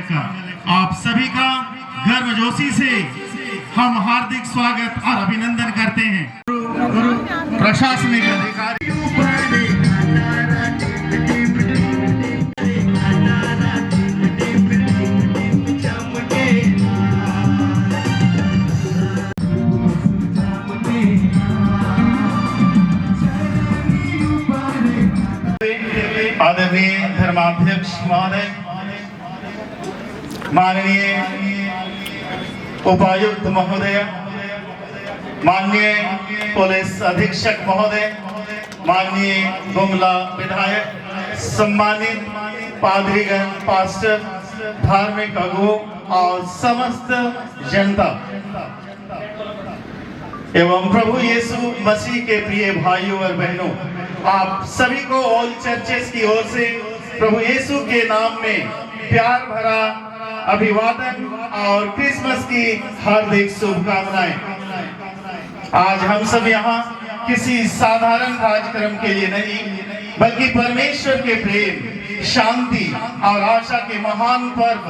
का आप सभी का गर्मजोशी से हम हार्दिक स्वागत और अभिनंदन करते हैं। प्रशासनिक अधिकारी आदरणीय धर्माध्यक्ष महोदय, माननीय उपायुक्त महोदय, माननीय पुलिस अधीक्षक महोदय, माननीय गुमला विधायक, सम्मानित पादरीगण, पास्टर, धार्मिक अगुओं और समस्त जनता एवं प्रभु यीशु मसीह के प्रिय भाइयों और बहनों, आप सभी को ऑल चर्चेस की ओर से प्रभु यीशु के नाम में प्यार भरा अभिवादन और क्रिसमस की हार्दिक शुभकामनाएं। आज हम सब यहाँ किसी साधारण कार्यक्रम के लिए नहीं, बल्कि परमेश्वर के प्रेम, शांति और आशा के महान पर्व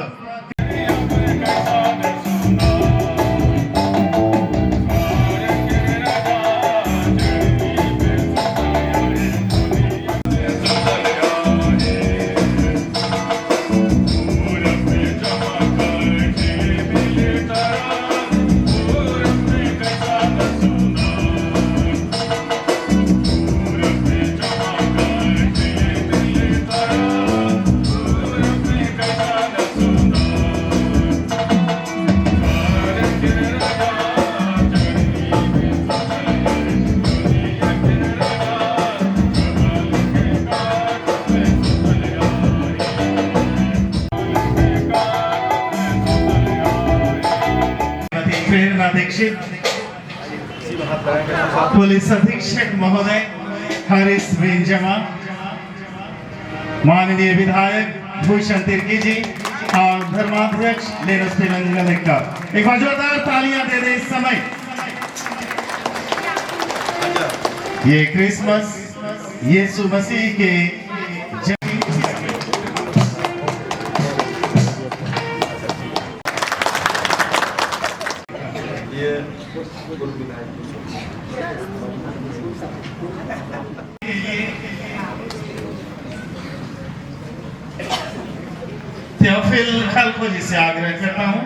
दीक्षित, पुलिस अधीक्षक महोदय हरीश बेंजमा, माननीय विधायक भूषण तिर्की जी और धर्माध्यक्ष लेनस पिलंगलेका, एक बार जोरदार तालियां दे दे। इस समय ये क्रिसमस यीशु मसीह के थियोफिल खलको जी से आग्रह करता हूं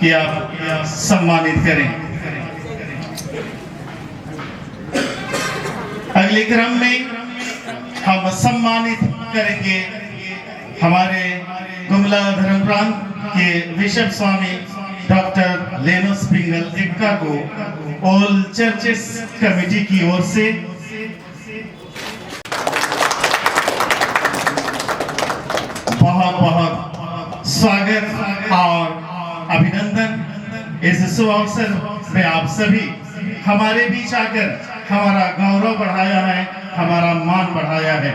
कि आप सम्मानित करें। अगले क्रम में हम सम्मानित करेंगे हमारे गुमला धर्म प्रांत के बिशप स्वामी डॉक्टर लेनोस पिंगल एक्का को ऑल चर्चेस कमेटी की ओर से बहुत बहुत स्वागत और अभिनंदन। इस शुभ अवसर में आप सभी हमारे बीच आकर हमारा गौरव बढ़ाया है, हमारा मान बढ़ाया है।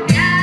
Yeah.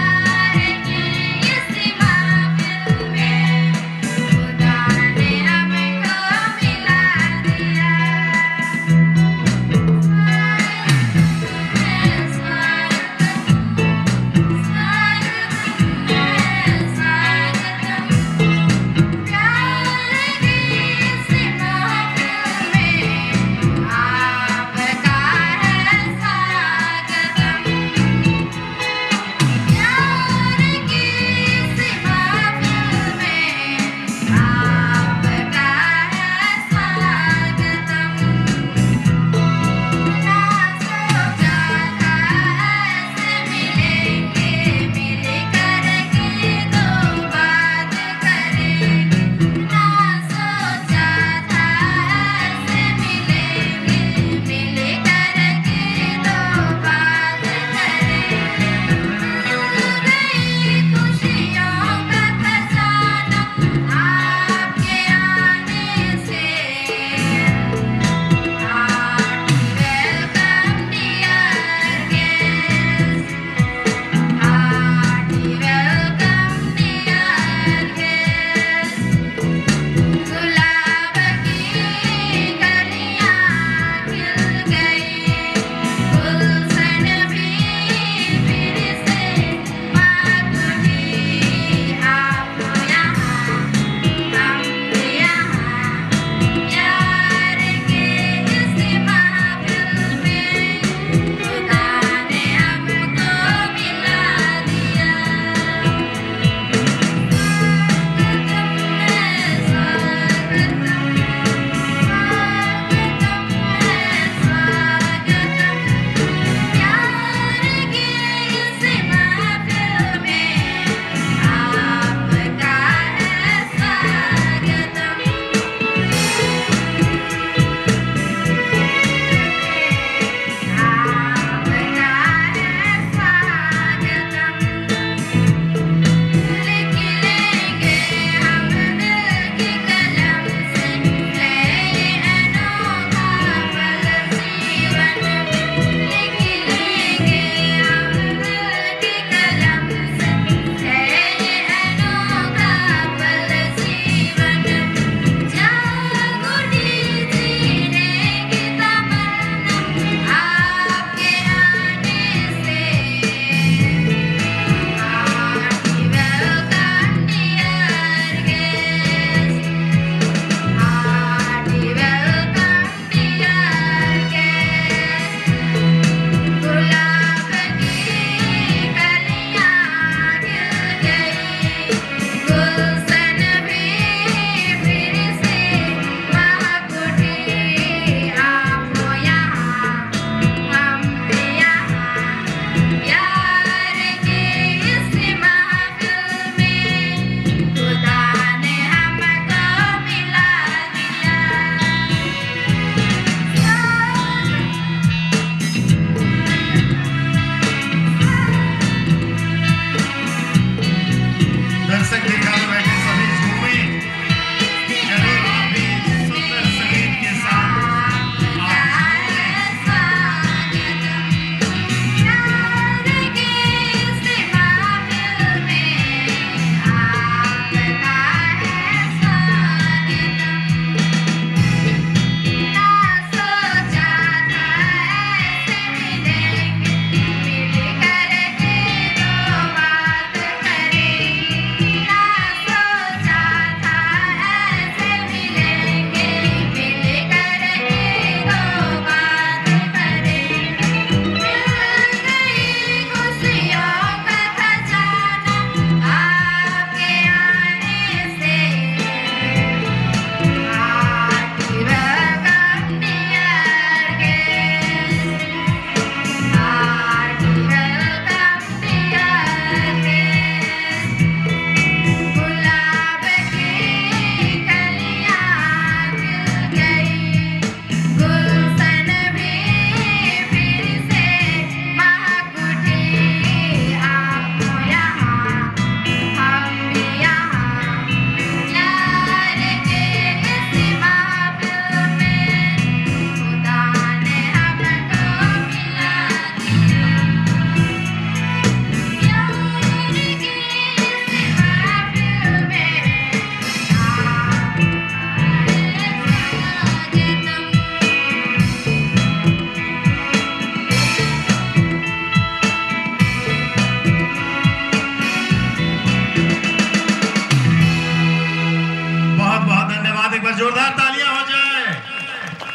धन्यवाद। एक बार जोरदार तालियां हो जाए।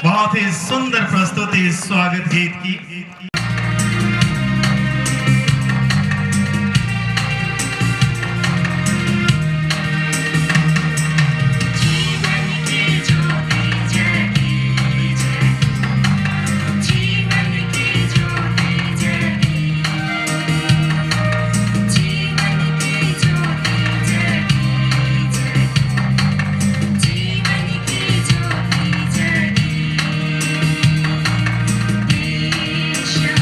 बहुत ही सुंदर प्रस्तुति स्वागत गीत की। Show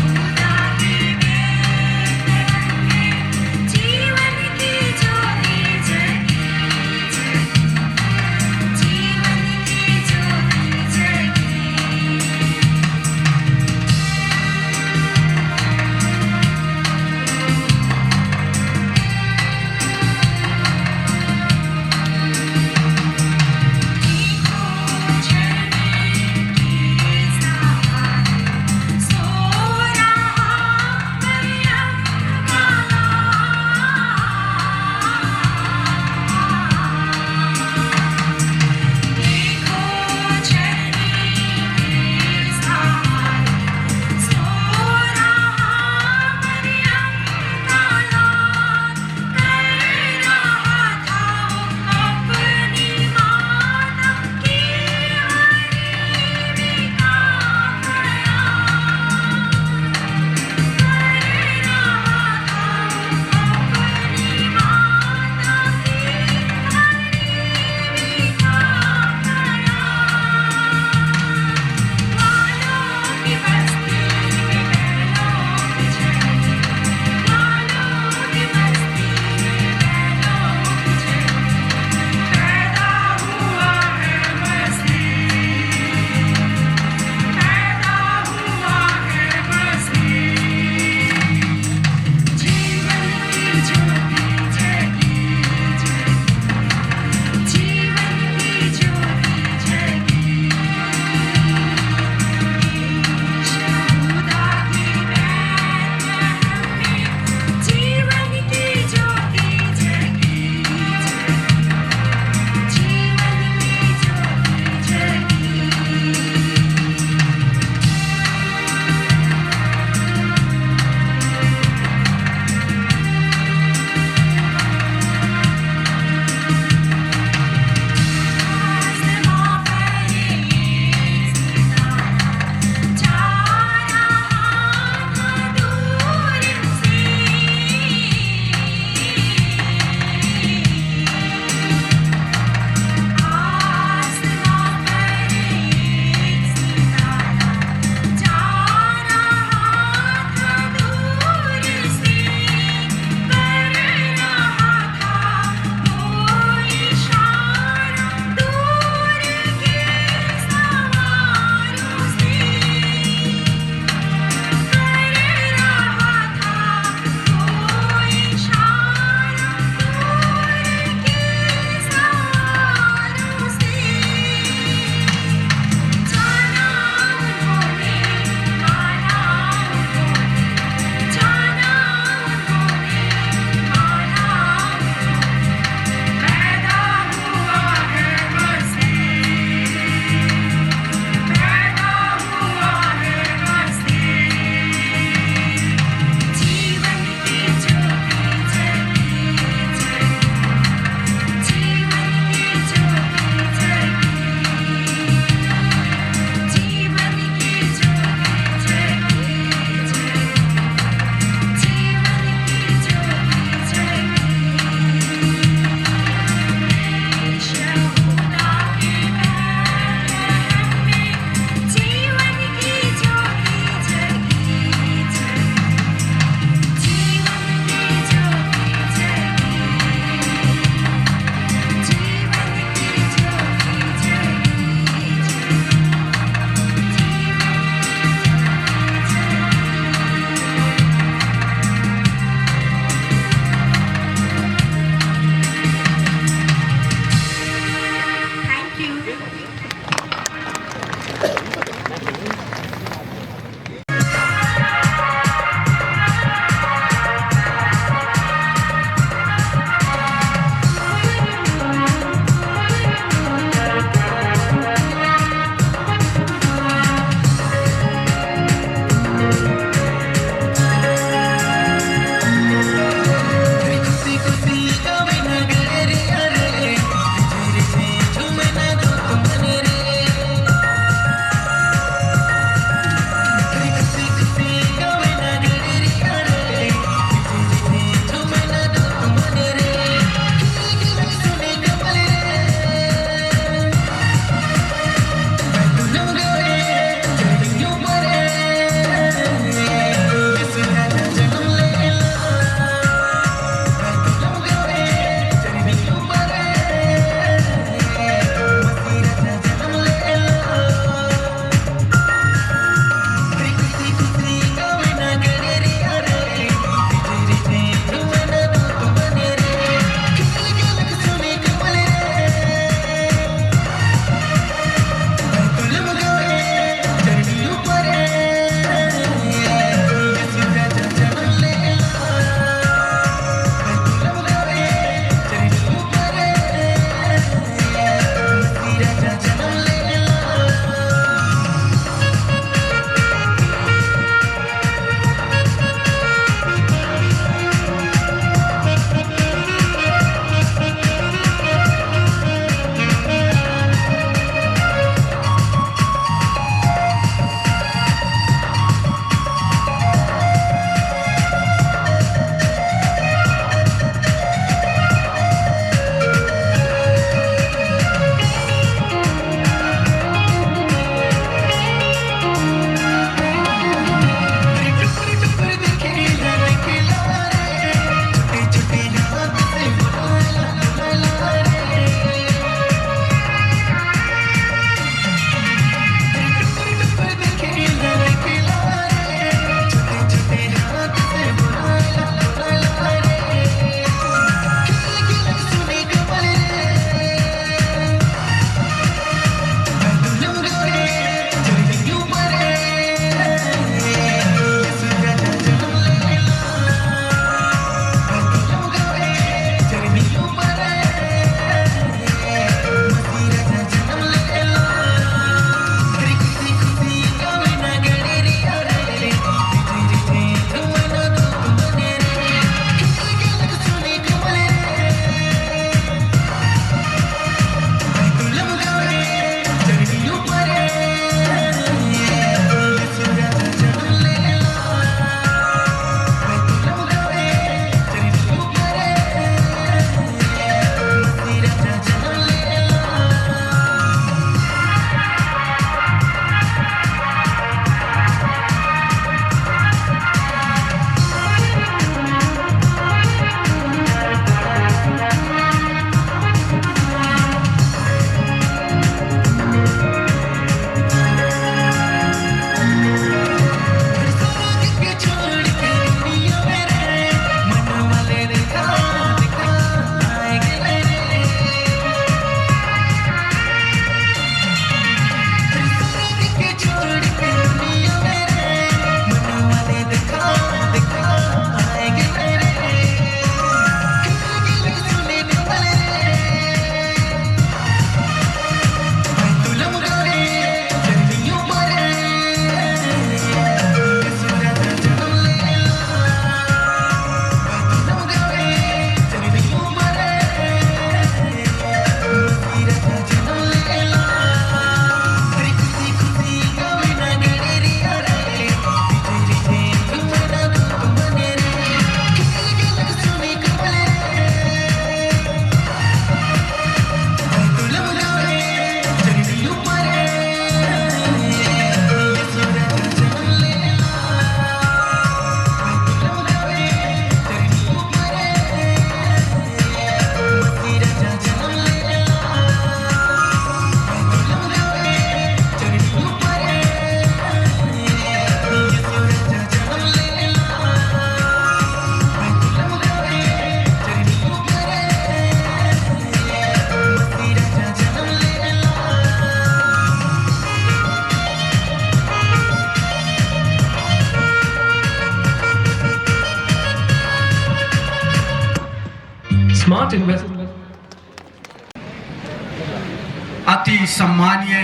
अति सम्मानीय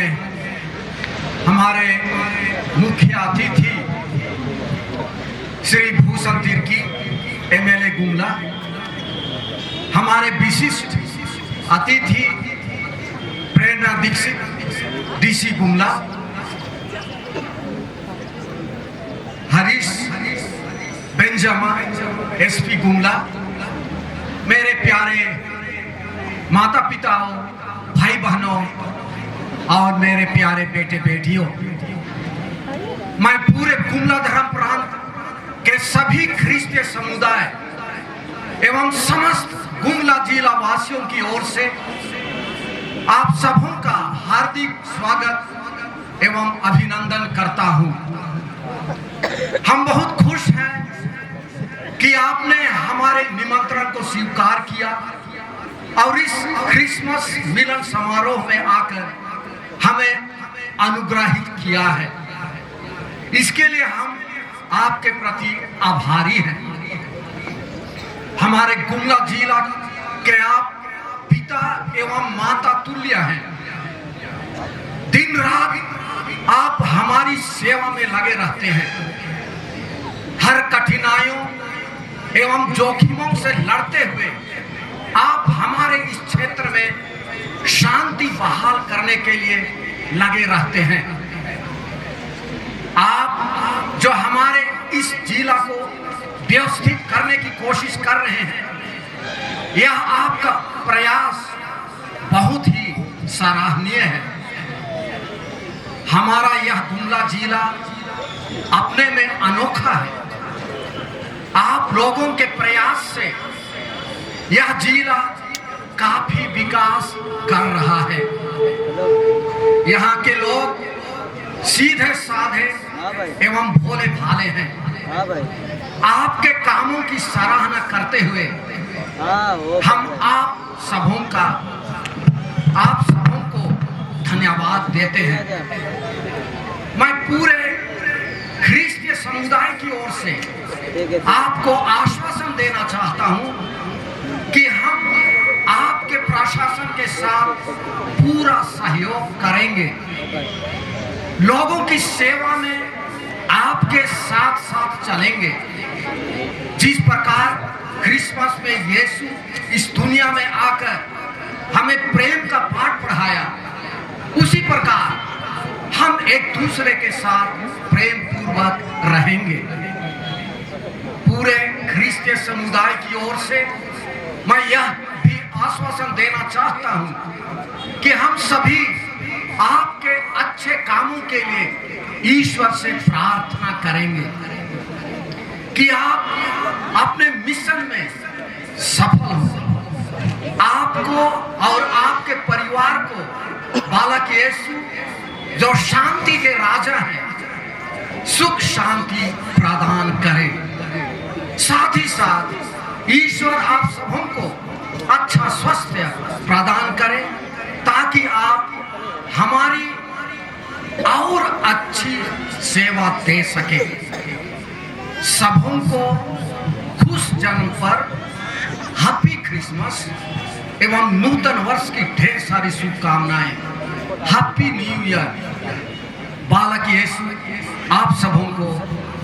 हमारे मुख्य अतिथि श्री भूषण तिर्की एमएलए गुमला, हमारे विशिष्ट अतिथि प्रेरणा दीक्षित डीसी गुमला, हरीश बेंजामा एसपी गुमला, मेरे प्यारे माता पिताओं, भाई बहनों और मेरे प्यारे बेटे बेटियों, मैं पूरे गुमला धर्म प्रांत के सभी ख्रिस्तीय समुदाय एवं समस्त गुमला जिला वासियों की ओर से आप सबों का हार्दिक स्वागत एवं अभिनंदन करता हूं। हम बहुत खुश हैं कि आपने हमारे निमंत्रण को स्वीकार किया और इस क्रिसमस मिलन समारोह में आकर हमें अनुग्रहित किया है। इसके लिए हम आपके प्रति आभारी हैं। हमारे गुमला जिला के आप पिता एवं माता तुल्य हैं। दिन रात आप हमारी सेवा में लगे रहते हैं। हर कठिनाइयों एवं जोखिमों से लड़ते हुए आप हमारे इस क्षेत्र में शांति बहाल करने के लिए लगे रहते हैं। आप जो हमारे इस जिला को व्यवस्थित करने की कोशिश कर रहे हैं, यह आपका प्रयास बहुत ही सराहनीय है। हमारा यह गुमला जिला अपने में अनोखा है। आप लोगों के प्रयास से यह जिला काफी विकास कर रहा है। यहाँ के लोग सीधे साधे एवं भोले भाले हैं। आपके कामों की सराहना करते हुए हम आप सबों को धन्यवाद देते हैं। मैं पूरे ख्रिस्तीय समुदाय की ओर से आपको आश्वासन देना चाहता हूं कि हम आपके प्रशासन के साथ पूरा सहयोग करेंगे। लोगों की सेवा में आपके साथ साथ चलेंगे। जिस प्रकार क्रिसमस में यीशु इस दुनिया में आकर हमें प्रेम का पाठ पढ़ाया, उसी प्रकार हम एक दूसरे के साथ प्रेम पूर्वक रहेंगे। पूरे ख्रिस्तीय समुदाय की ओर से मैं यह भी आश्वासन देना चाहता हूं कि हम सभी आपके अच्छे कामों के लिए ईश्वर से प्रार्थना करेंगे कि आप अपने मिशन में सफल हो। आपको और आपके परिवार को बालक यीशु जो शांति के राजा हैं, सुख शांति प्रदान करे। साथ ही साथ ईश्वर आप सबों को अच्छा स्वास्थ्य प्रदान करे ताकि आप हमारी और अच्छी सेवा दे सके। सबों को खुश जन्म पर हैप्पी क्रिसमस एवं नूतन वर्ष की ढेर सारी शुभकामनाएं। Happy new year. बालक यीशु आप सबों को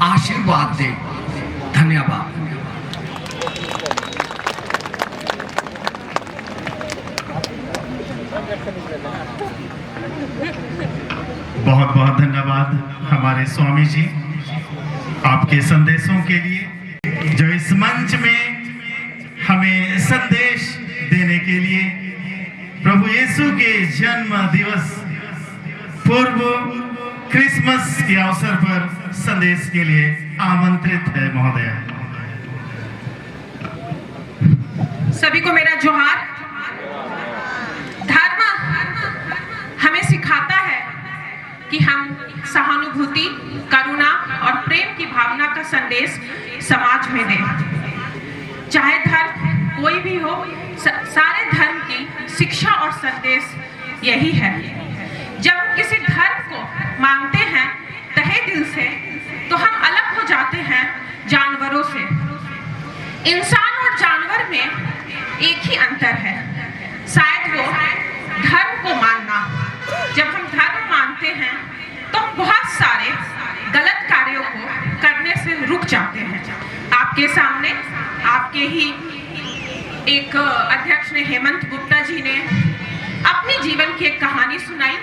आशीर्वाद दे। धन्यवाद। बहुत बहुत धन्यवाद हमारे स्वामी जी आपके संदेशों के लिए, जो इस मंच में हमें संदेश देने के लिए प्रभु यीशु के जन्म दिवस पूर्व क्रिसमस के अवसर पर संदेश के लिए आमंत्रित है महोदय। सभी को मेरा जोहार। धर्म हमें सिखाता है कि हम सहानुभूति, करुणा और प्रेम की भावना का संदेश समाज में दें। चाहे धर्म कोई भी हो, सारे धर्म की शिक्षा और संदेश यही है। जब हम किसी धर्म को मानते हैं तहे दिल से, तो हम अलग हो जाते हैं जानवरों से। इंसान और जानवर में एक ही अंतर है, शायद वो धर्म को मानना। जब हम धर्म मानते हैं तो हम बहुत सारे गलत कार्यों को करने से रुक जाते हैं। आपके सामने आपके ही एक अध्यक्ष ने, हेमंत गुप्ता जी ने अपने जीवन की एक कहानी सुनाई,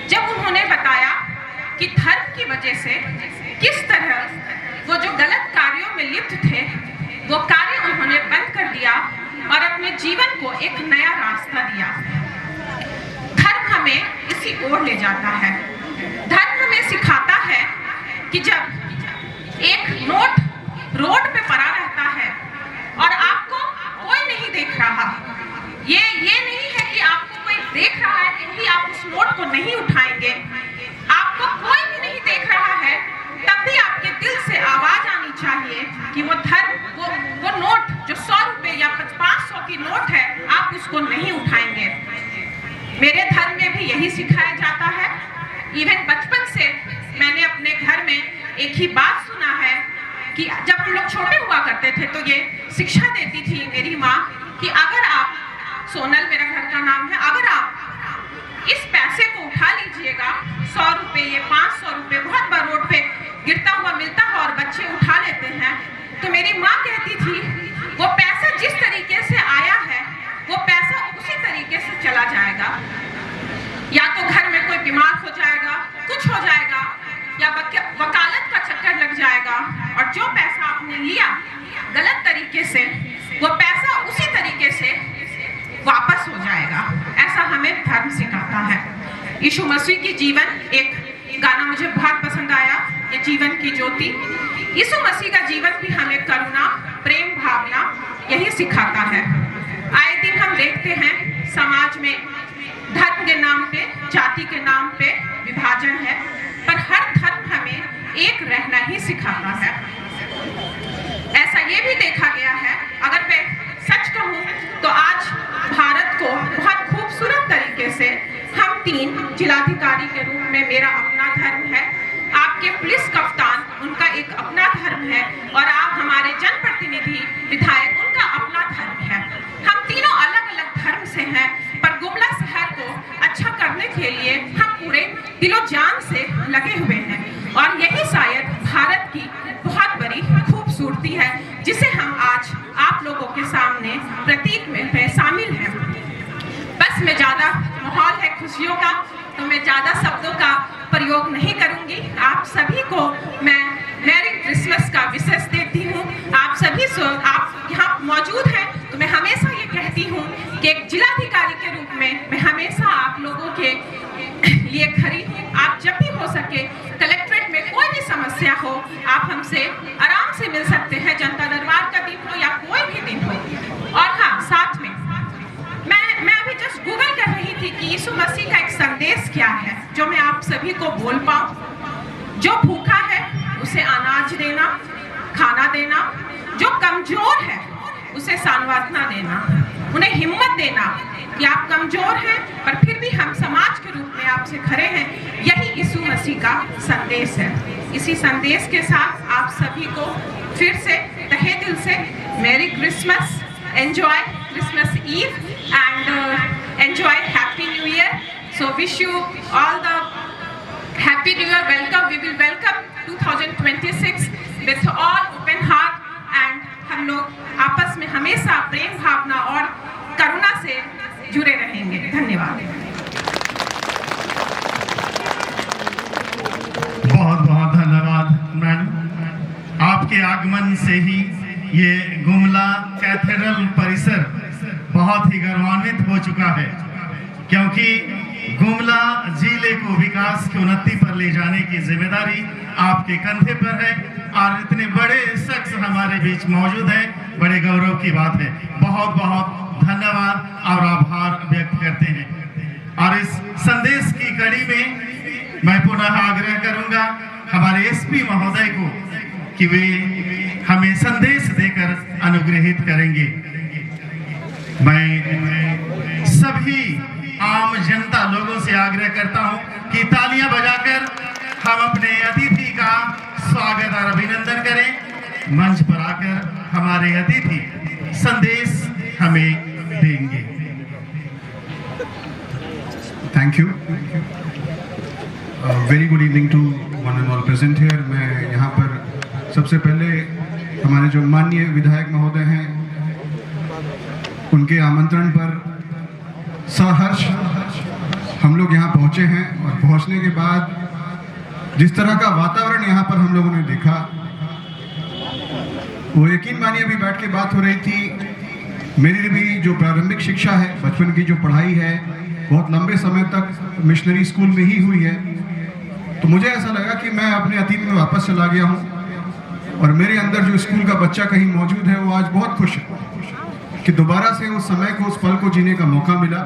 जब उन्होंने बताया कि धर्म की वजह से किस तरह वो जो गलत कार्यों में लिप्त थे वो कार्य उन्होंने बंद कर दिया और अपने जीवन को एक नया रास्ता दिया। धर्म हमें इसी ओर ले जाता है। धर्म हमें सिखाता है कि जब एक नोट रोड पे पड़ा रहता है और आपको कोई नहीं देख रहा, ये नहीं है कि आपको कोई देख रहा है कि आप उस नोट को नहीं उठाएंगे, आपको कोई भी नहीं देख रहा है, तब भी आपके दिल से आवाज आनी चाहिए कि वो धर्म, वो नोट जो 100 रुपए या 500 की नोट है, आप उसको नहीं उठाएंगे। मेरे धर्म में भी यही सिखाया जाता है। इवन बचपन से मैंने अपने घर में एक ही बात सुना है कि जब हम लोग छोटे हुआ करते थे तो ये शिक्षा देती थी मेरी माँ कि अगर आप, सोनल मेरा घर का नाम है, अगर आप इस पैसे को उठा लीजिएगा, 100 रुपए, ये 500 रुपए बहुत बार रोड पे गिरता हुआ मिलता है और बच्चे उठा लेते हैं, तो मेरी माँ कहती थी वो पैसा जिस तरीके से आया है वो पैसा उसी तरीके से चला जाएगा। या तो घर में कोई बीमार हो जाएगा, कुछ हो जाएगा, या वकालत का चक्कर लग जाएगा, और जो पैसा आपने लिया गलत तरीके से, वो पैसा उसी तरीके से वापस हो जाएगा। ऐसा हमें धर्म सिखाता है। यीशु मसीह की जीवन, एक गाना मुझे बहुत पसंद आया, ये जीवन की ज्योति। यीशु मसीह का जीवन भी हमें करुणा, प्रेम भावना यही सिखाता है। आए दिन हम देखते हैं समाज में धर्म के नाम पे, जाति के नाम पे विभाजन है, पर हर धर्म हमें एक रहना ही सिखाता है। ऐसा ये भी देखा गया है, अगर मैं सच कहूँ तो आज भारत को बहुत खूबसूरत तरीके से हम 3 जिलाधिकारी के रूप में, मेरा अपना धर्म है, आपके पुलिस कप्तान उनका एक अपना धर्म है, और आप हमारे जनप्रतिनिधि विधायक उनका अपना धर्म है। हम तीनों अलग अलग धर्म से हैं, पर गुमला शहर को अच्छा करने के लिए हम पूरे दिलो जान से लगे हुए हैं, और यही शायद भारत की बहुत बड़ी खूबसूरती है जिसे हम आज आप लोगों के सामने प्रतीक में शामिल हैं। बस मैं ज़्यादा माहौल है खुशियों का, तो मैं ज़्यादा शब्दों का प्रयोग नहीं करूंगी। आप सभी को मैं मैरी क्रिसमस का विशेष देती हूँ। आप सभी आप यहाँ मौजूद हैं तो मैं हमेशा ये कहती हूँ कि एक जिलाधिकारी के रूप में मैं हमेशा आप लोगों के लिए खड़ी हूँ। आप जब भी हो सके कलेक्ट्रेट में कोई भी समस्या हो, आप हमसे आराम से मिल सकते हैं, जनता दरबार का दिन हो या कोई भी दिन हो। और हाँ, साथ में मैं अभी जस्ट गूगल कर रही थी कि यीशु मसीह का एक संदेश क्या है जो मैं आप सभी को बोल पाऊँ। जो भूखा है उसे अनाज देना, खाना देना, जो कमजोर है उसे सांत्वना देना, उन्हें हिम्मत देना कि आप कमजोर हैं पर फिर भी हम समाज के रूप में आपसे खड़े हैं। यही यीशु मसीह का संदेश है। इसी संदेश के साथ आप सभी को फिर से तहे दिल से merry Christmas, enjoy Christmas Eve and enjoy Happy New Year. So wish you all the Happy New Year. Welcome. We will welcome 2026 with all open heart, and हम लोग आपस में हमेशा प्रेम भावना और करुणा से जुड़े रहेंगे। धन्यवाद। बहुत बहुत धन्यवाद मैडम। आपके आगमन से ही ये गुमला कैथेड्रल परिसर बहुत ही गौरवान्वित हो चुका है, क्योंकि गुमला जिले को विकास की उन्नति पर ले जाने की जिम्मेदारी आपके कंधे पर है, और इतने बड़े शख्स हमारे बीच मौजूद हैं, बड़े गौरव की बात है। बहुत बहुत धन्यवाद और आभार व्यक्त करते हैं। और इस संदेश की कड़ी में मैं पुनः आग्रह करूंगा हमारे एसपी महोदय को कि वे हमें संदेश देकर अनुग्रहित करेंगे। मैं सभी आम जनता लोगों से आग्रह करता हूं कि तालियां बजाकर हम अपने अतिथि का स्वागत और अभिनंदन करें। मंच पर आकर हमारे अतिथि संदेश हमें देंगे। Thank you. Very good evening to one and all present here. मैं यहाँ पर सबसे पहले हमारे जो माननीय विधायक महोदय हैं उनके आमंत्रण पर सहर्ष हम लोग यहाँ पहुँचे हैं, और पहुँचने के बाद जिस तरह का वातावरण यहाँ पर हम लोगों ने देखा, वो यकीन मानिए अभी बैठ के बात हो रही थी। मेरी भी जो प्रारंभिक शिक्षा है, बचपन की जो पढ़ाई है, बहुत लंबे समय तक मिशनरी स्कूल में ही हुई है। तो मुझे ऐसा लगा कि मैं अपने अतीत में वापस चला गया हूँ, और मेरे अंदर जो स्कूल का बच्चा कहीं मौजूद है वो आज बहुत खुश है कि दोबारा से उस समय को, उस पल को जीने का मौका मिला।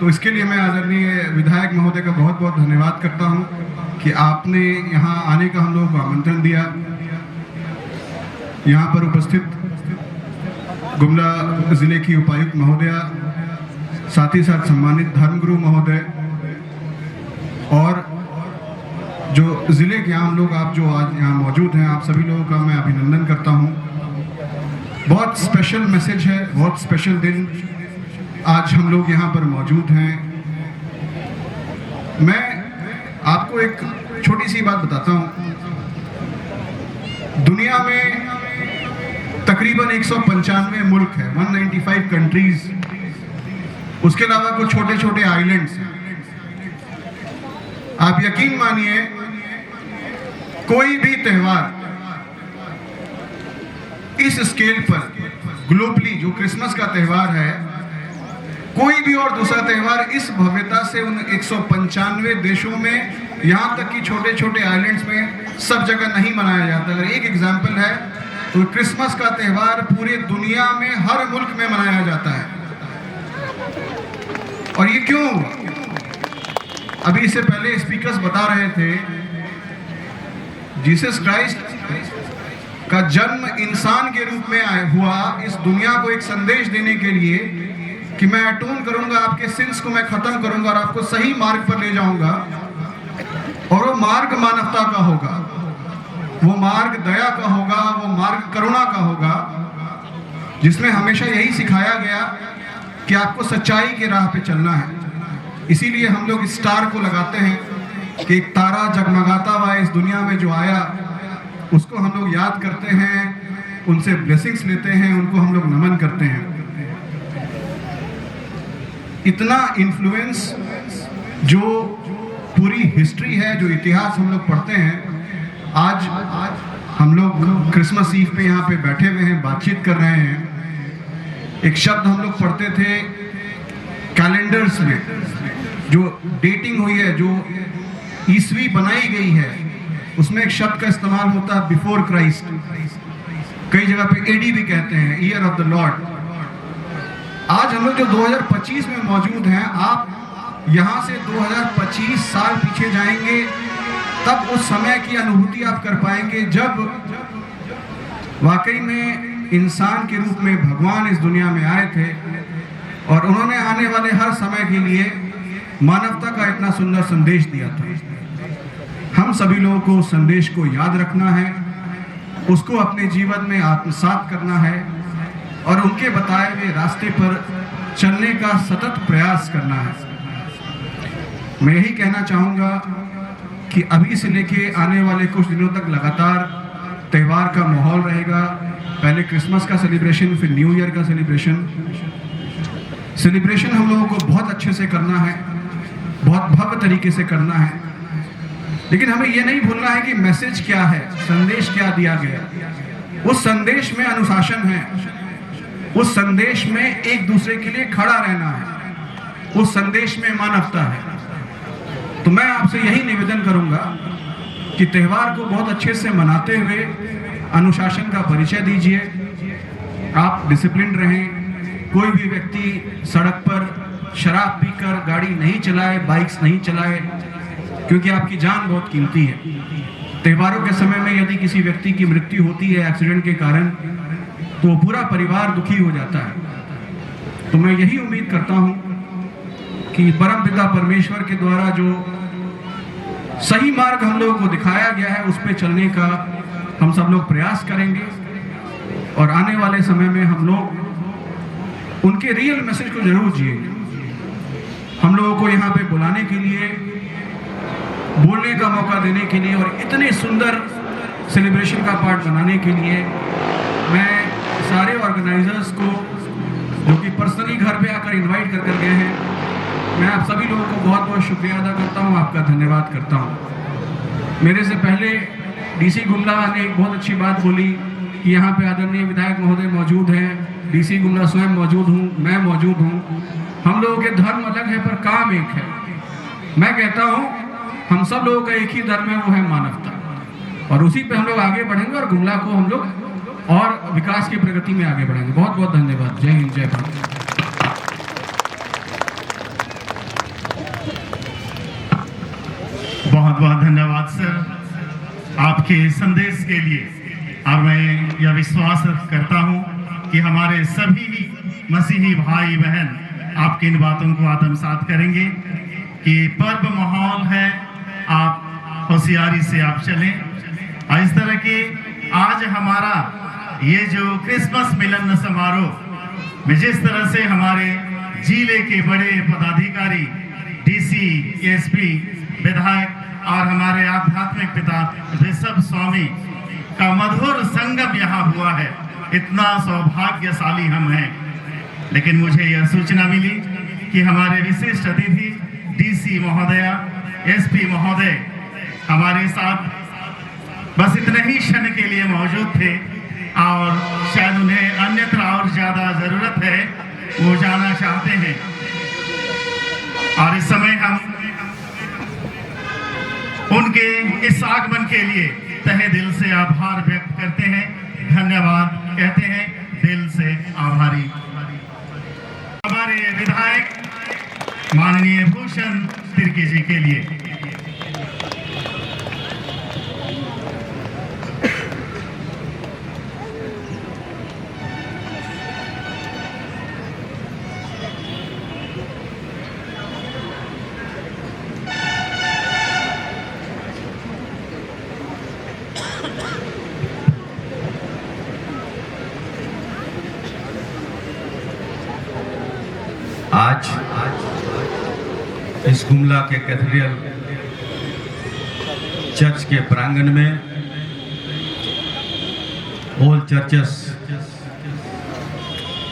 तो इसके लिए मैं आदरणीय विधायक महोदय का बहुत बहुत धन्यवाद करता हूँ कि आपने यहाँ आने का हम लोगों को आमंत्रण दिया। यहाँ पर उपस्थित गुमला जिले की उपायुक्त महोदया, साथ ही साथ सम्मानित धर्मगुरु महोदय, और जो जिले के आम लोग, आप जो आज यहाँ मौजूद हैं, आप सभी लोगों का मैं अभिनंदन करता हूँ। बहुत स्पेशल मैसेज है, बहुत स्पेशल दिन आज हम लोग यहाँ पर मौजूद हैं। मैं आपको एक छोटी सी बात बताता हूँ। दुनिया में तकरीबन 195 मुल्क है, 195 कंट्रीज, उसके अलावा कुछ छोटे छोटे आइलैंड्स हैं। आप यकीन मानिए, कोई भी त्योहार इस स्केल पर ग्लोबली, जो क्रिसमस का त्यौहार है, कोई भी और दूसरा त्यौहार इस भव्यता से उन 195 देशों में, यहाँ तक कि छोटे छोटे आइलैंड्स में, सब जगह नहीं मनाया जाता। अगर एक एग्जाम्पल है तो क्रिसमस का त्यौहार पूरी दुनिया में हर मुल्क में मनाया जाता है। और ये क्यों? अभी इससे पहले स्पीकर्स बता रहे थे, जीसस क्राइस्ट का जन्म इंसान के रूप में हुआ इस दुनिया को एक संदेश देने के लिए कि मैं अटोन करूंगा, आपके सिंस को मैं खत्म करूंगा और आपको सही मार्ग पर ले जाऊंगा। और वो मार्ग मानवता का होगा, वो मार्ग दया का होगा, वो मार्ग करुणा का होगा, जिसमें हमेशा यही सिखाया गया कि आपको सच्चाई के राह पे चलना है। इसीलिए हम लोग स्टार को लगाते हैं कि एक तारा जगमगाता हुआ इस दुनिया में जो आया, उसको हम लोग याद करते हैं, उनसे ब्लेसिंग्स लेते हैं, उनको हम लोग नमन करते हैं। इतना इन्फ्लुएंस जो पूरी हिस्ट्री है, जो इतिहास हम लोग पढ़ते हैं, आज हम लोग क्रिसमस ईव पे यहाँ पे बैठे हुए हैं, बातचीत कर रहे हैं। एक शब्द हम लोग पढ़ते थे कैलेंडर्स में, जो डेटिंग हुई है, जो ईस्वी बनाई गई है, उसमें एक शब्द का इस्तेमाल होता है बिफोर क्राइस्ट। कई जगह पे एडी भी कहते हैं, ईयर ऑफ द लॉर्ड। आज हम लोग जो 2025 में मौजूद हैं, आप यहाँ से 2025 साल पीछे जाएंगे, तब उस समय की अनुभूति आप कर पाएंगे जब वाकई में इंसान के रूप में भगवान इस दुनिया में आए थे, और उन्होंने आने वाले हर समय के लिए मानवता का इतना सुंदर संदेश दिया था। हम सभी लोगों को उस संदेश को याद रखना है, उसको अपने जीवन में आत्मसात करना है, और उनके बताए हुए रास्ते पर चलने का सतत प्रयास करना है। मैं यही कहना चाहूँगा कि अभी से लेके आने वाले कुछ दिनों तक लगातार त्यौहार का माहौल रहेगा। पहले क्रिसमस का सेलिब्रेशन, फिर न्यू ईयर का सेलिब्रेशन हम लोगों को बहुत अच्छे से करना है, बहुत भव्य तरीके से करना है। लेकिन हमें यह नहीं भूलना है कि मैसेज क्या है, संदेश क्या दिया गया। उस संदेश में अनुशासन है, उस संदेश में एक दूसरे के लिए खड़ा रहना है, उस संदेश में मानवता है। तो मैं आपसे यही निवेदन करूंगा कि त्यौहार को बहुत अच्छे से मनाते हुए अनुशासन का परिचय दीजिए। आप डिसिप्लिन रहें, कोई भी व्यक्ति सड़क पर शराब पीकर गाड़ी नहीं चलाए, बाइक्स नहीं चलाए, क्योंकि आपकी जान बहुत कीमती है। त्योहारों के समय में यदि किसी व्यक्ति की मृत्यु होती है एक्सीडेंट के कारण, तो पूरा परिवार दुखी हो जाता है। तो मैं यही उम्मीद करता हूं कि परमपिता परमेश्वर के द्वारा जो सही मार्ग हम लोगों को दिखाया गया है, उस पे चलने का हम सब लोग प्रयास करेंगे, और आने वाले समय में हम लोग उनके रियल मैसेज को जरूर जिए। हम लोगों को यहाँ पे बुलाने के लिए, बोलने का मौका देने के लिए और इतने सुंदर सेलिब्रेशन का पार्ट बनाने के लिए मैं सारे ऑर्गेनाइजर्स को, जो कि पर्सनली घर पे आकर इनवाइट कर गए हैं, मैं आप सभी लोगों को बहुत बहुत शुक्रिया अदा करता हूँ, आपका धन्यवाद करता हूँ। मेरे से पहले डीसी गुमला ने एक बहुत अच्छी बात बोली कि यहाँ पे आदरणीय विधायक महोदय मौजूद हैं, डीसी गुमला स्वयं मौजूद हूँ, मैं मौजूद हूँ। हम लोगों के धर्म अलग है पर काम एक है। मैं कहता हूँ हम सब लोगों का एक ही धर्म है, वो है मानवता, और उसी पे हम लोग आगे बढ़ेंगे और गुमला को हम लोग और विकास की प्रगति में आगे बढ़ेंगे। बहुत बहुत धन्यवाद। जय हिंद, जय भारत। बहुत बहुत धन्यवाद सर आपके संदेश के लिए। और मैं यह विश्वास करता हूं कि हमारे सभी मसीही भाई बहन आपकी इन बातों को आत्मसात करेंगे कि पर्व माहौल है, आप होशियारी से आप चलें। और इस तरह के आज हमारा ये जो क्रिसमस मिलन समारोह में जिस तरह से हमारे जिले के बड़े पदाधिकारी, डीसी, एसपी, विधायक और हमारे आध्यात्मिक पिता ऋषभ स्वामी का मधुर संगम यहाँ हुआ है, इतना सौभाग्यशाली हम हैं। लेकिन मुझे यह सूचना मिली कि हमारे विशिष्ट अतिथि डीसी महोदया, एसपी महोदय हमारे साथ बस इतने ही क्षण के लिए मौजूद थे और शायद उन्हें अन्यत्र और ज्यादा जरूरत है, वो जाना चाहते हैं। और इस समय हम उनके इस आगमन के लिए तहे दिल से आभार व्यक्त करते हैं, धन्यवाद कहते हैं, दिल से आभारी। हमारे विधायक माननीय भूषण तिर्की जी के लिए आज इस गुमला के कैथेड्रल चर्च के प्रांगण में ऑल चर्चेस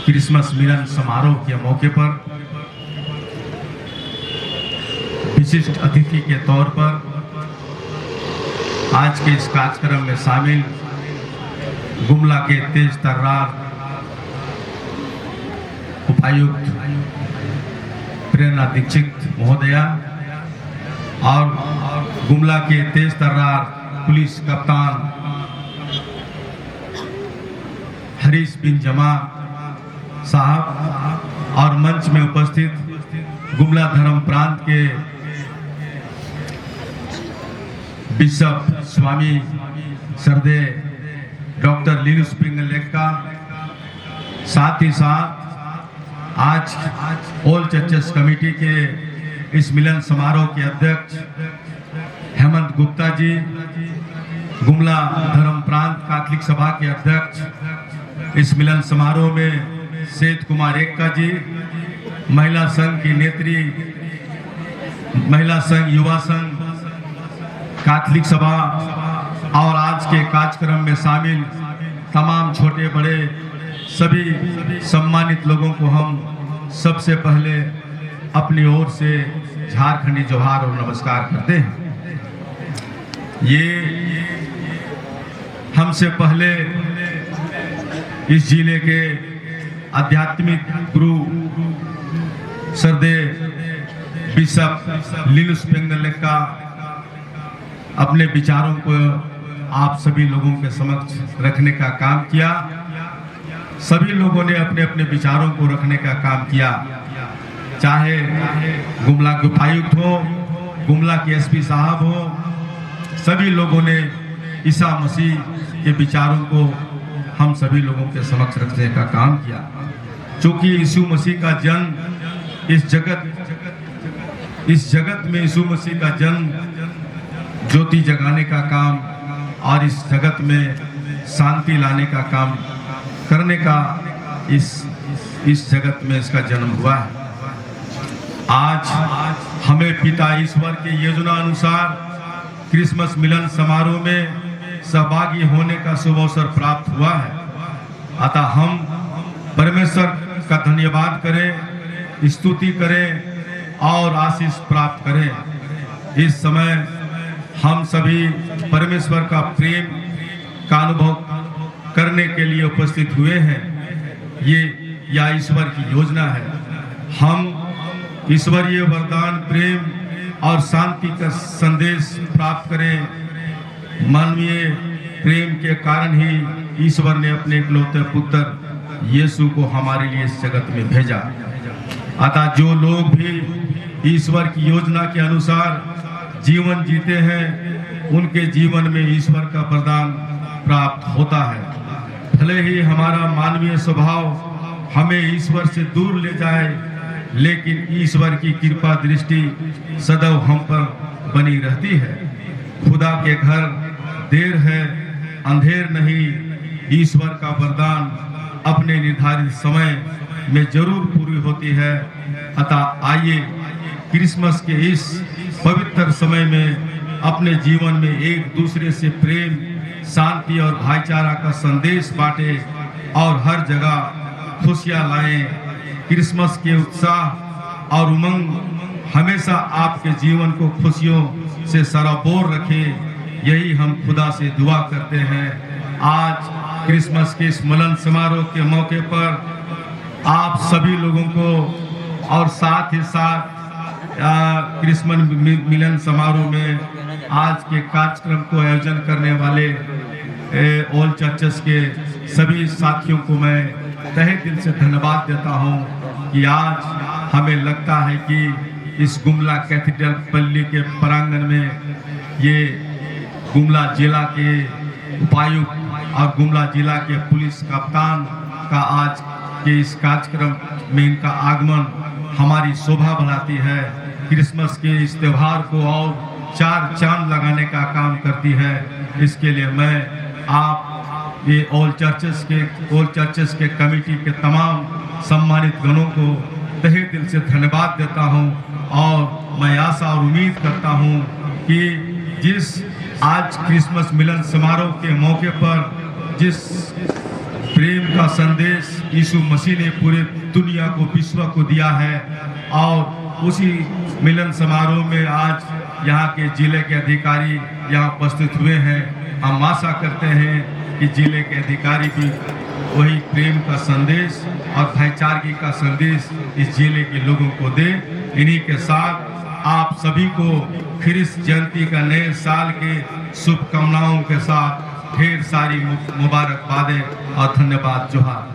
क्रिसमस मिलन समारोह के मौके पर विशिष्ट अतिथि के तौर पर आज के इस कार्यक्रम में शामिल गुमला के तेज तर्रार उपायुक्त प्रेरणा दीक्षित महोदया और गुमला के तेज तर्रार पुलिस कप्तान हरीश बिन जमा साहब और मंच में उपस्थित गुमला धर्म प्रांत के बिशप स्वामी सरदे डॉक्टर लिनुस पिंगलेक्का, साथ ही साथ आज ऑल चर्चेस कमेटी के इस मिलन समारोह के अध्यक्ष हेमंत गुप्ता जी, गुमला धर्म प्रांत कैथोलिक सभा के अध्यक्ष इस मिलन समारोह में सेठ कुमार एक्का जी, महिला संघ की नेत्री, महिला संघ, युवा संघ, कैथोलिक सभा और आज के कार्यक्रम में शामिल तमाम छोटे बड़े सभी सम्मानित लोगों को हम सबसे पहले अपनी ओर से झारखंडी जोहार और नमस्कार करते हैं। ये हमसे पहले इस जिले के आध्यात्मिक गुरु सरदे बिशप लिनुस पिंगलेक्का अपने विचारों को आप सभी लोगों के समक्ष रखने का काम किया। सभी लोगों ने अपने अपने विचारों को रखने का काम किया, चाहे गुमला के उपायुक्त हो, गुमला के एसपी साहब हो, सभी लोगों ने ईसा मसीह के विचारों को हम सभी लोगों के समक्ष रखने का काम किया। चूंकि यीशु मसीह का जन्म इस जगत में यीशु मसीह का जन्म ज्योति जगाने का काम और इस जगत में शांति लाने का काम करने का इस इस जगत में इसका जन्म हुआ है। आज हमें पिता ईश्वर के योजना अनुसार क्रिसमस मिलन समारोह में सहभागी होने का शुभ अवसर प्राप्त हुआ है। अतः हम परमेश्वर का धन्यवाद करें, स्तुति करें और आशीष प्राप्त करें। इस समय हम सभी परमेश्वर का प्रेम का अनुभव करने के लिए उपस्थित हुए हैं। यह ईश्वर की योजना है। हम ईश्वरीय वरदान, प्रेम और शांति का संदेश प्राप्त करें। मानवीय प्रेम के कारण ही ईश्वर ने अपने इकलौते पुत्र यीशु को हमारे लिए इस जगत में भेजा। अतः जो लोग भी ईश्वर की योजना के अनुसार जीवन जीते हैं, उनके जीवन में ईश्वर का वरदान प्राप्त होता है। भले ही हमारा मानवीय स्वभाव हमें ईश्वर से दूर ले जाए, लेकिन ईश्वर की कृपा दृष्टि सदैव हम पर बनी रहती है। खुदा के घर देर है, अंधेर नहीं। ईश्वर का वरदान अपने निर्धारित समय में जरूर पूरी होती है। अतः आइए क्रिसमस के इस पवित्र समय में अपने जीवन में एक दूसरे से प्रेम, शांति और भाईचारा का संदेश बांटे और हर जगह खुशियां लाएं। क्रिसमस के उत्साह और उमंग हमेशा आपके जीवन को खुशियों से सराबोर रखे। यही हम खुदा से दुआ करते हैं। आज क्रिसमस के इस मिलन समारोह के मौके पर आप सभी लोगों को और साथ ही साथ क्रिसमस मिलन समारोह में आज के कार्यक्रम को आयोजन करने वाले ऑल चर्चेस के सभी साथियों को मैं तहे दिल से धन्यवाद देता हूं कि आज हमें लगता है कि इस गुमला कैथेड्रल पल्ली के प्रांगण में ये गुमला जिला के उपायुक्त और गुमला जिला के पुलिस कप्तान का आज के इस कार्यक्रम में इनका आगमन हमारी शोभा बढ़ाती है। क्रिसमस के इस त्यौहार को और चार चांद लगाने का काम करती है। इसके लिए मैं आप ये ऑल चर्चेस के कमेटी के तमाम सम्मानित गणों को तहे दिल से धन्यवाद देता हूं और मैं आशा और उम्मीद करता हूं कि जिस आज क्रिसमस मिलन समारोह के मौके पर जिस प्रेम का संदेश यीशु मसीह ने पूरे दुनिया को, विश्व को दिया है, और उसी मिलन समारोह में आज यहाँ के जिले के अधिकारी यहाँ उपस्थित हुए हैं। हम आशा करते हैं कि जिले के अधिकारी भी वही प्रेम का संदेश और भाईचारगी का संदेश इस जिले के लोगों को दे। इन्हीं के साथ आप सभी को क्रिस जयंती का नए साल के शुभकामनाओं के साथ ढेर सारी मुबारकबादें और धन्यवाद। जोहार।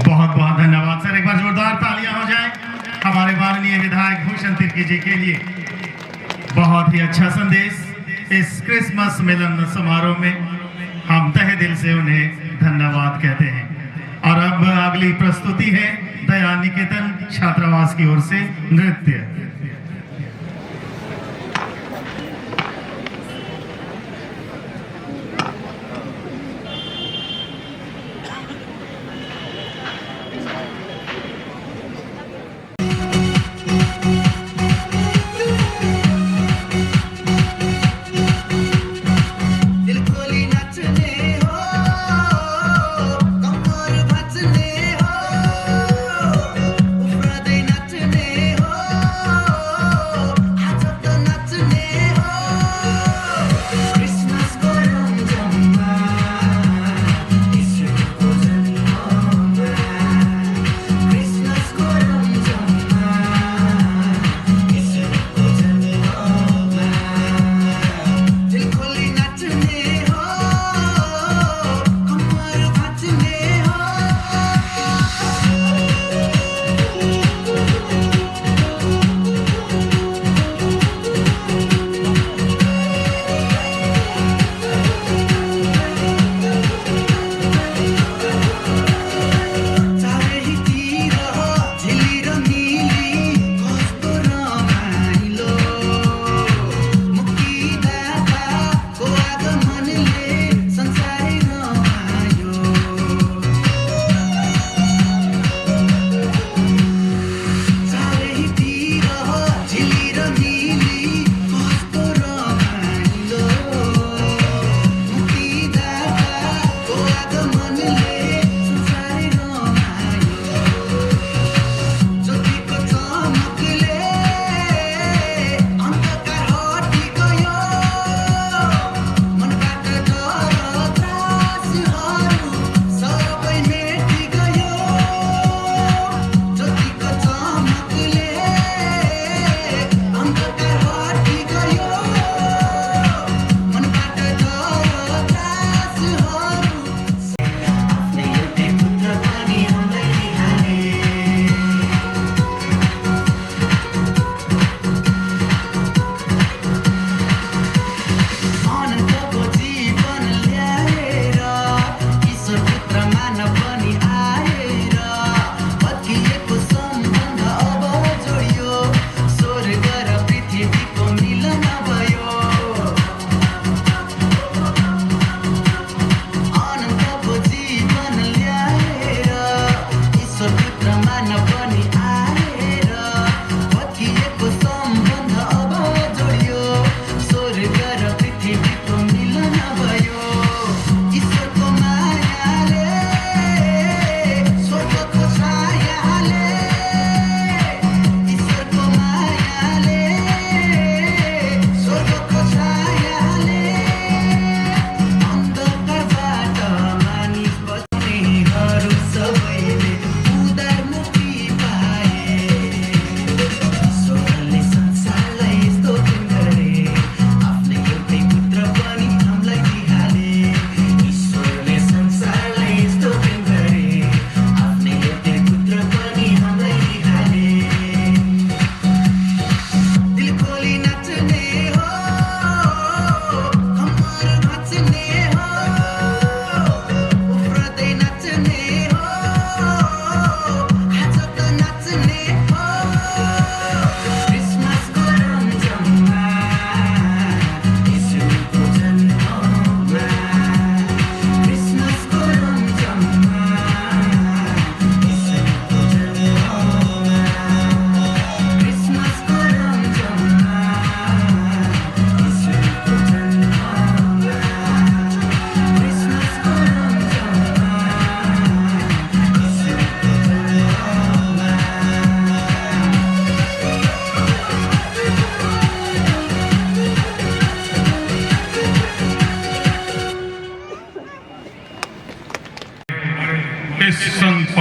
बहुत बहुत धन्यवाद सर। एक बार जोरदार तालियां हो जाए हमारे माननीय विधायक भूषण तिर्की जी के लिए। बहुत ही अच्छा संदेश। इस क्रिसमस मिलन समारोह में हम तहे दिल से उन्हें धन्यवाद कहते हैं। और अब अगली प्रस्तुति है दया निकेतन छात्रावास की ओर से नृत्य। हो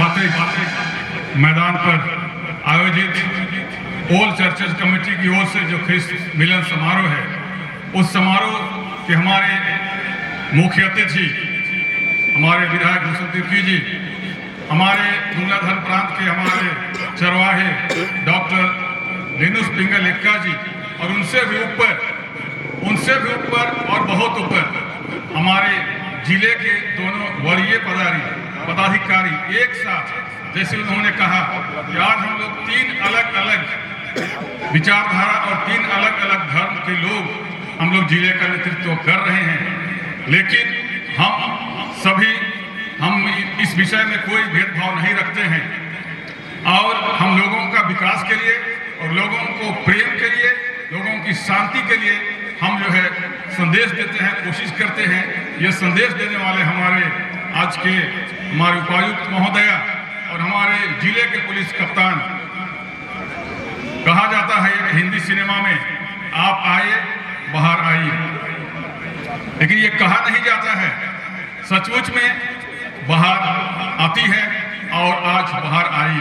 फातेह मैदान पर आयोजित ऑल चर्चेज कमेटी की ओर से जो ख्रिस्त मिलन समारोह है, उस समारोह के हमारे मुख्य अतिथि हमारे विधायक भूषण तिर्की जी, हमारे दूलाधर प्रांत के हमारे चरवाहे डॉक्टर लिनुस पिंगल एक्का जी, और उनसे भी ऊपर और बहुत ऊपर हमारे जिले के दोनों वरीय पदाधिकारी एक साथ, जैसे उन्होंने कहा कि आज हम लोग 3 अलग अलग विचारधारा और 3 अलग अलग धर्म के लोग हम लोग जिले का नेतृत्व कर रहे हैं, लेकिन हम इस विषय में कोई भेदभाव नहीं रखते हैं और हम लोगों का विकास के लिए और लोगों को प्रेम के लिए, लोगों की शांति के लिए हम जो है संदेश देते हैं, कोशिश करते हैं। ये संदेश देने वाले हमारे आज के हमारे उपायुक्त महोदया और हमारे जिले के पुलिस कप्तान, कहा जाता है एक हिंदी सिनेमा में, आप आए बाहर आइए, लेकिन ये कहा नहीं जाता है, सचमुच में बाहर आती है और आज बाहर आई।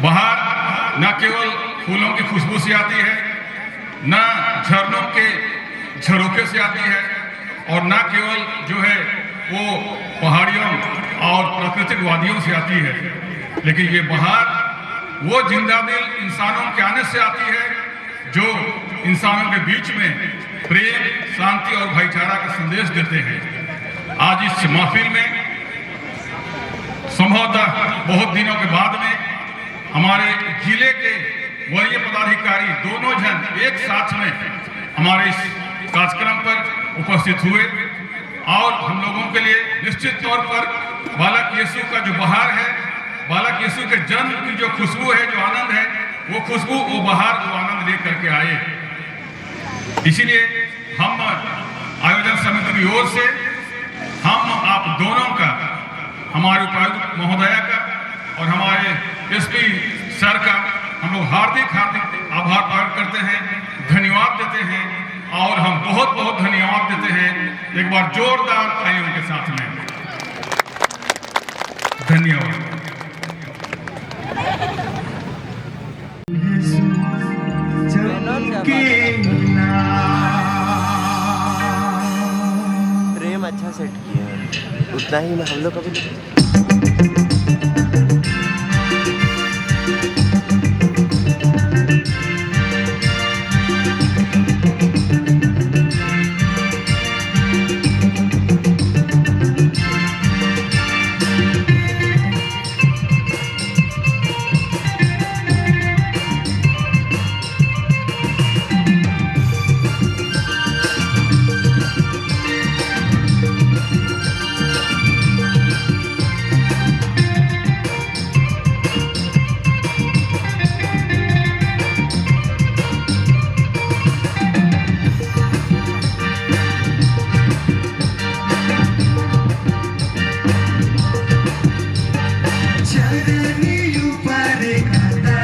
बाहर न केवल फूलों की खुशबू से आती है, न झरनों के झरोखे से आती है, और न केवल जो है वो पहाड़ियों और प्राकृतिक वादियों से आती है, लेकिन ये बाहर वो जिंदा दिल इंसानों के आने से आती है जो इंसानों के बीच में प्रेम, शांति और भाईचारा का संदेश देते हैं। आज इस महफिल में संभवतः बहुत दिनों के बाद में हमारे जिले के वरीय पदाधिकारी दोनों जन एक साथ में हमारे इस कार्यक्रम पर उपस्थित हुए और हम लोगों के लिए निश्चित तौर पर बालक यीशु का जो बहार है, बालक यीशु के जन्म की जो खुशबू है, जो आनंद है, वो खुशबू, वो बहार, वो आनंद लेकर के आए। इसीलिए हम आयोजन समिति की ओर से हम आप दोनों का, हमारे उपायुक्त महोदया का और हमारे एसपी सर का हम लोग हार्दिक आभार प्रकट करते हैं, धन्यवाद देते हैं और हम बहुत बहुत धन्यवाद देते हैं। एक बार जोरदार तालियों के साथ में धन्यवाद। प्रेम अच्छा सेट किया है, उतना ही हम लोग कभी चरनी ऊपर खाता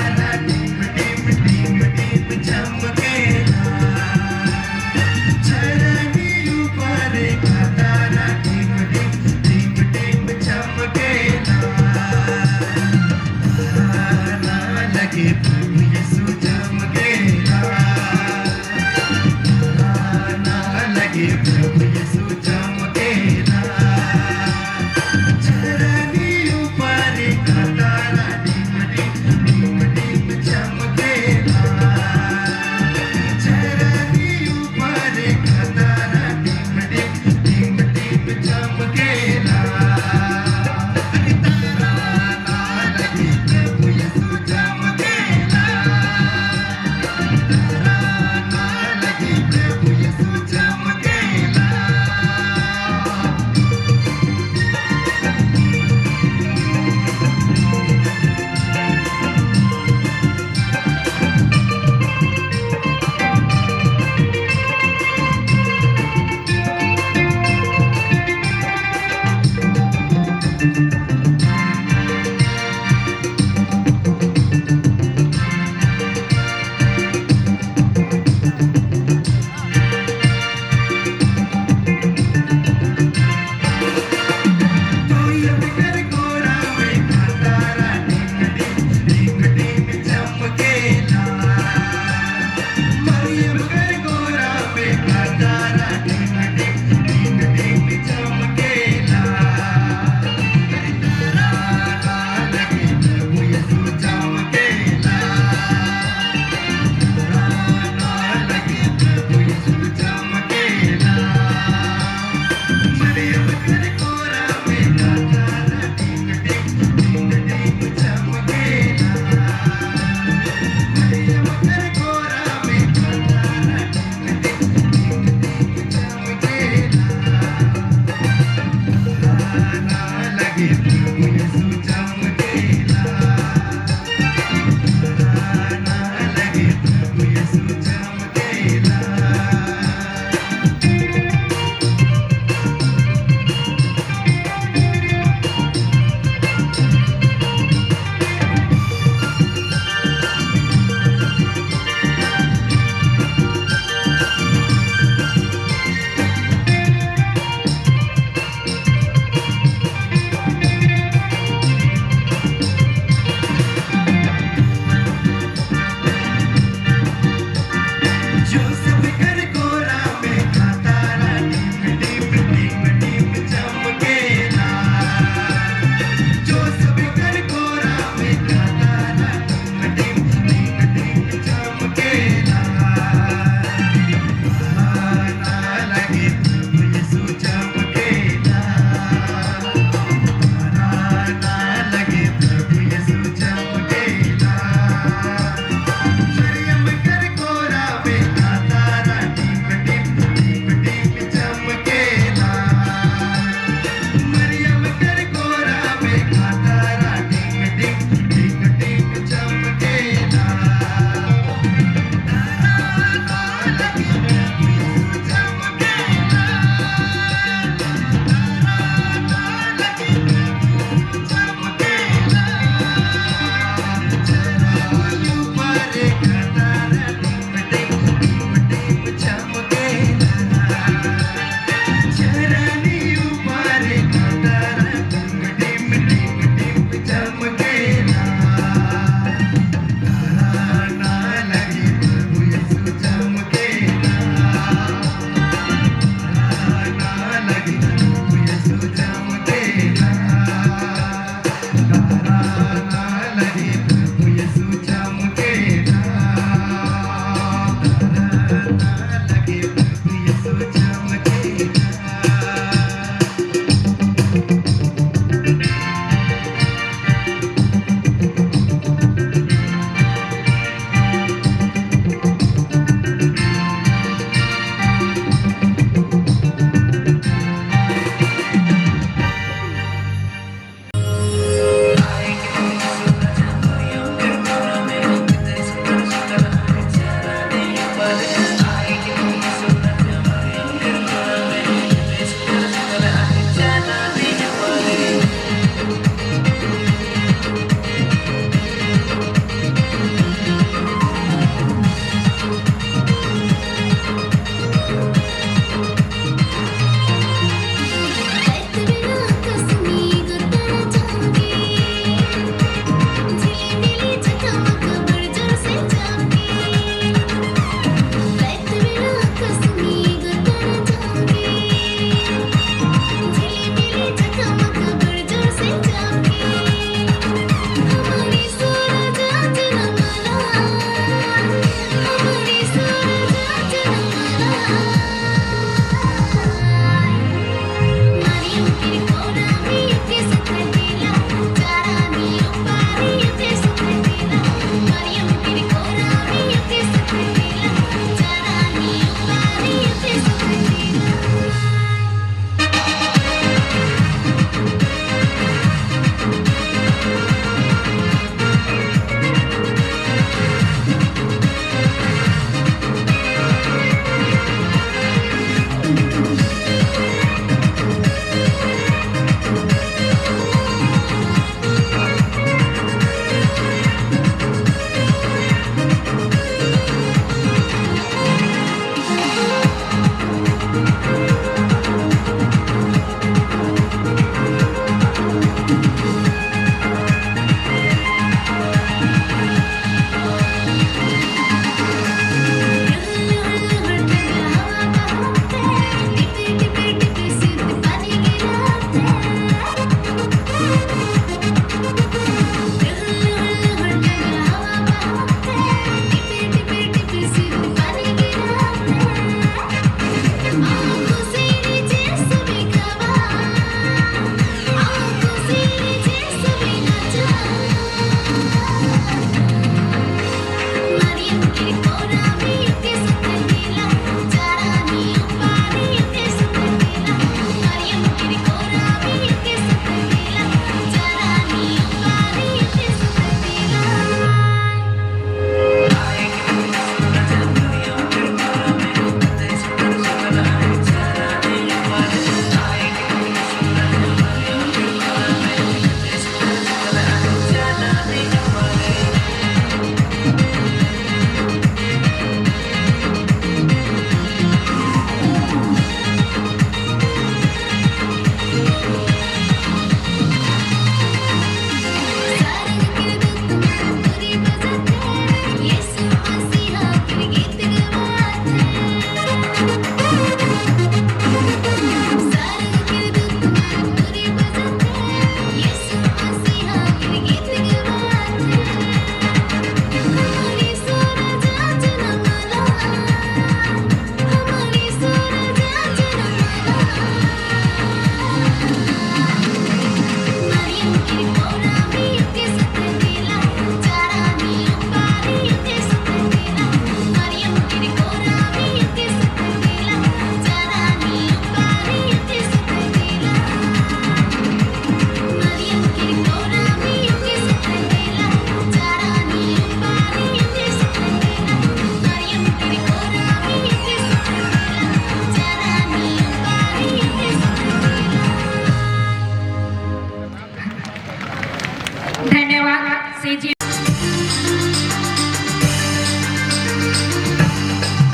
से जी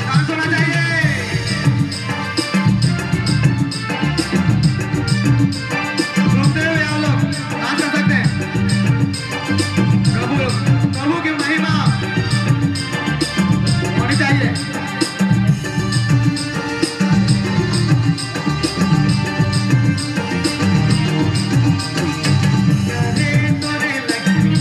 डांस होना चाहिए। घूमते हुए आप लोग डांस कर सकते हैं। प्रभु की महिमा होनी चाहिए। करे तोरे लगी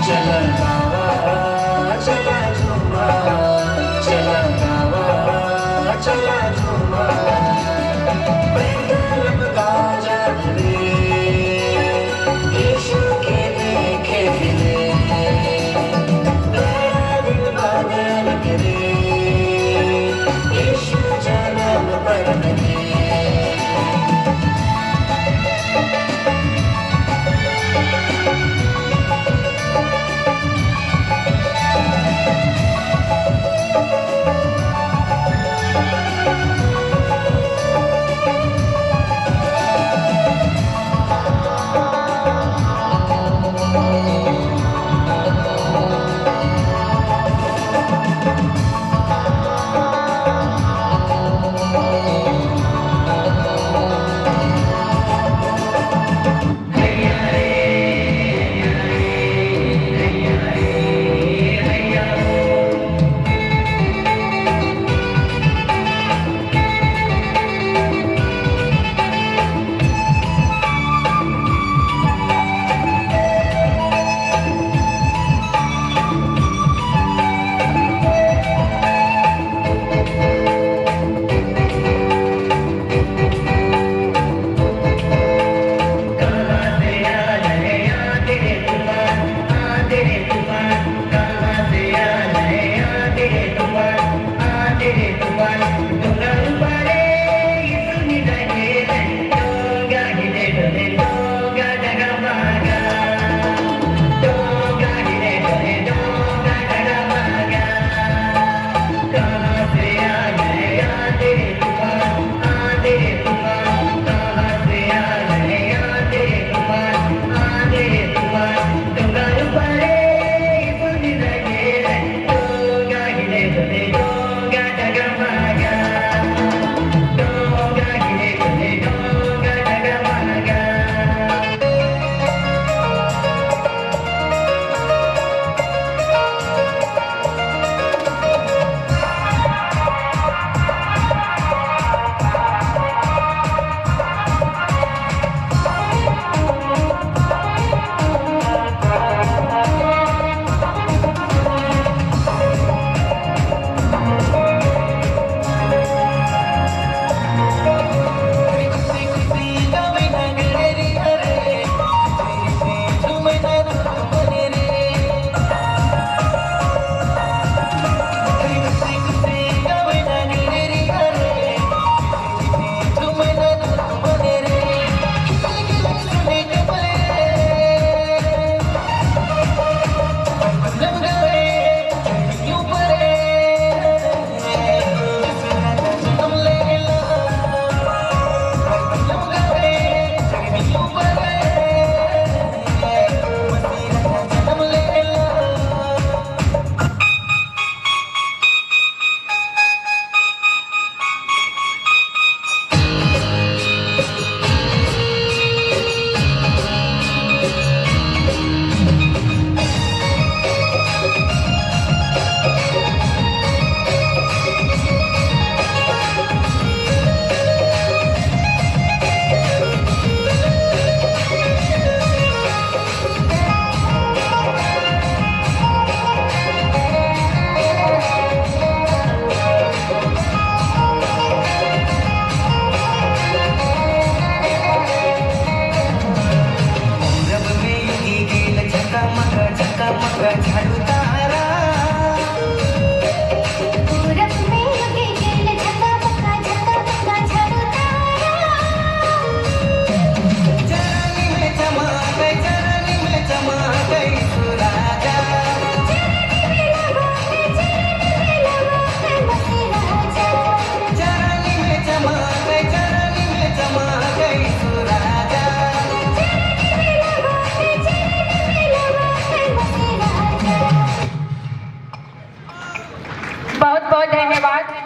चला गावा चला झूमा चला गावा चला झूमा पैदल गाजा रे यीशु के देखे फिरे दिल बदल करे यीशु जन्म पर बने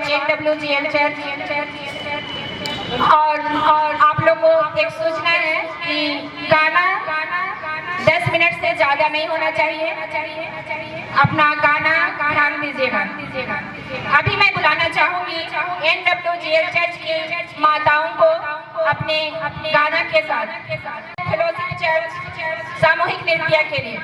NWGL चर्च और आप लोग को एक सूचना है कि गाना 10 मिनट से ज़्यादा नहीं होना चाहिए। अपना गाना ध्यान दीजिएगा। अभी मैं बुलाना चाहूँगी NWGL चर्च की माताओं को अपने गाना के साथ फेलोशिप चर्च सामूहिक नृत्य के लिए।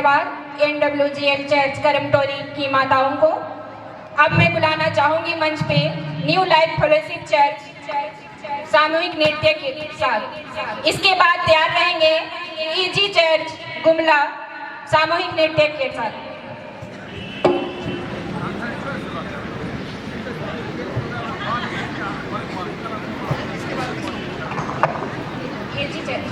धन्यवाद NWGL चर्च करमटोली की माताओं को। अब मैं बुलाना चाहूंगी मंच पे न्यू लाइफ फेलोशिप चर्च सामूहिक नृत्य के साथ। इसके बाद तैयार रहेंगे EG चर्च गुमला सामूहिक नृत्य के साथ। EG चर्च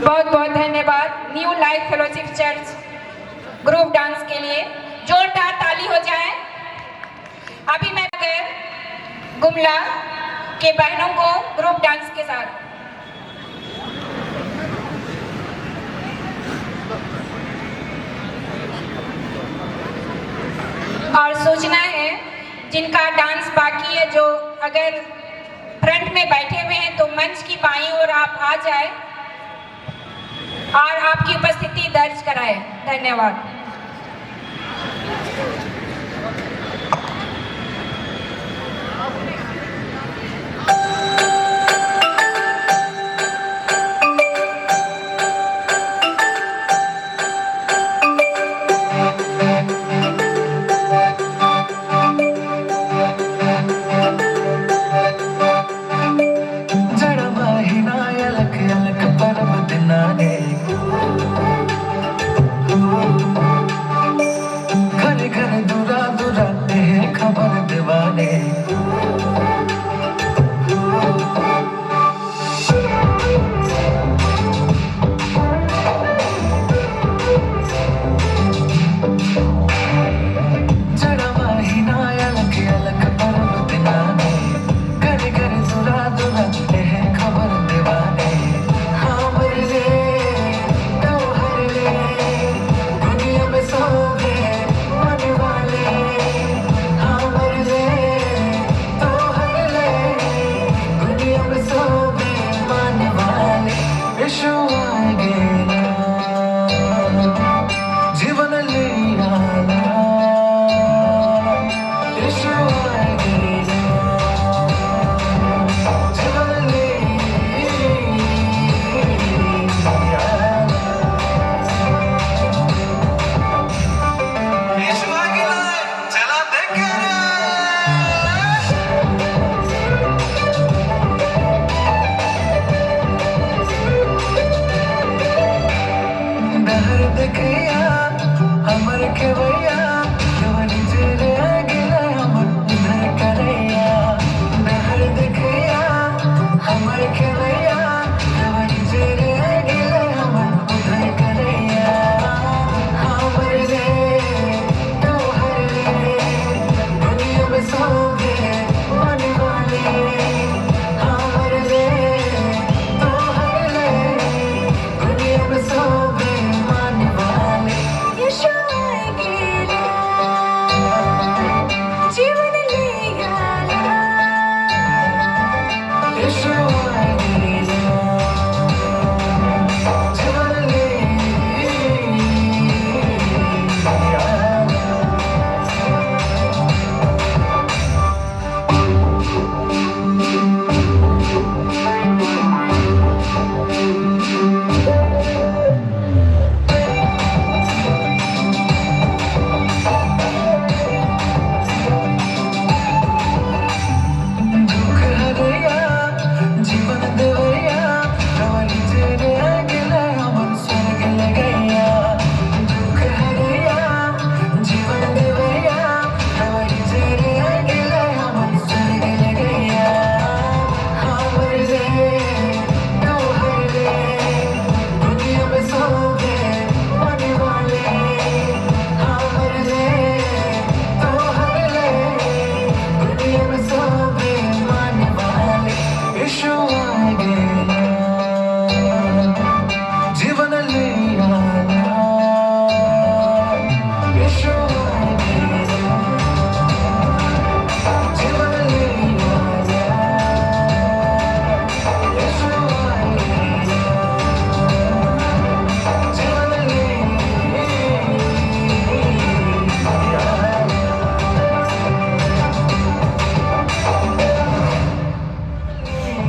बहुत बहुत धन्यवाद new life fellowship church group dance के लिए। जोरदार ताली हो जाए। अभी मैं गुमला के बहनों को ग्रुप डांस के साथ और सूचना है जिनका डांस बाकी है, जो अगर फ्रंट में बैठे हुए हैं तो मंच की बाईं ओर आप आ जाए और आपकी उपस्थिति दर्ज कराए। धन्यवाद।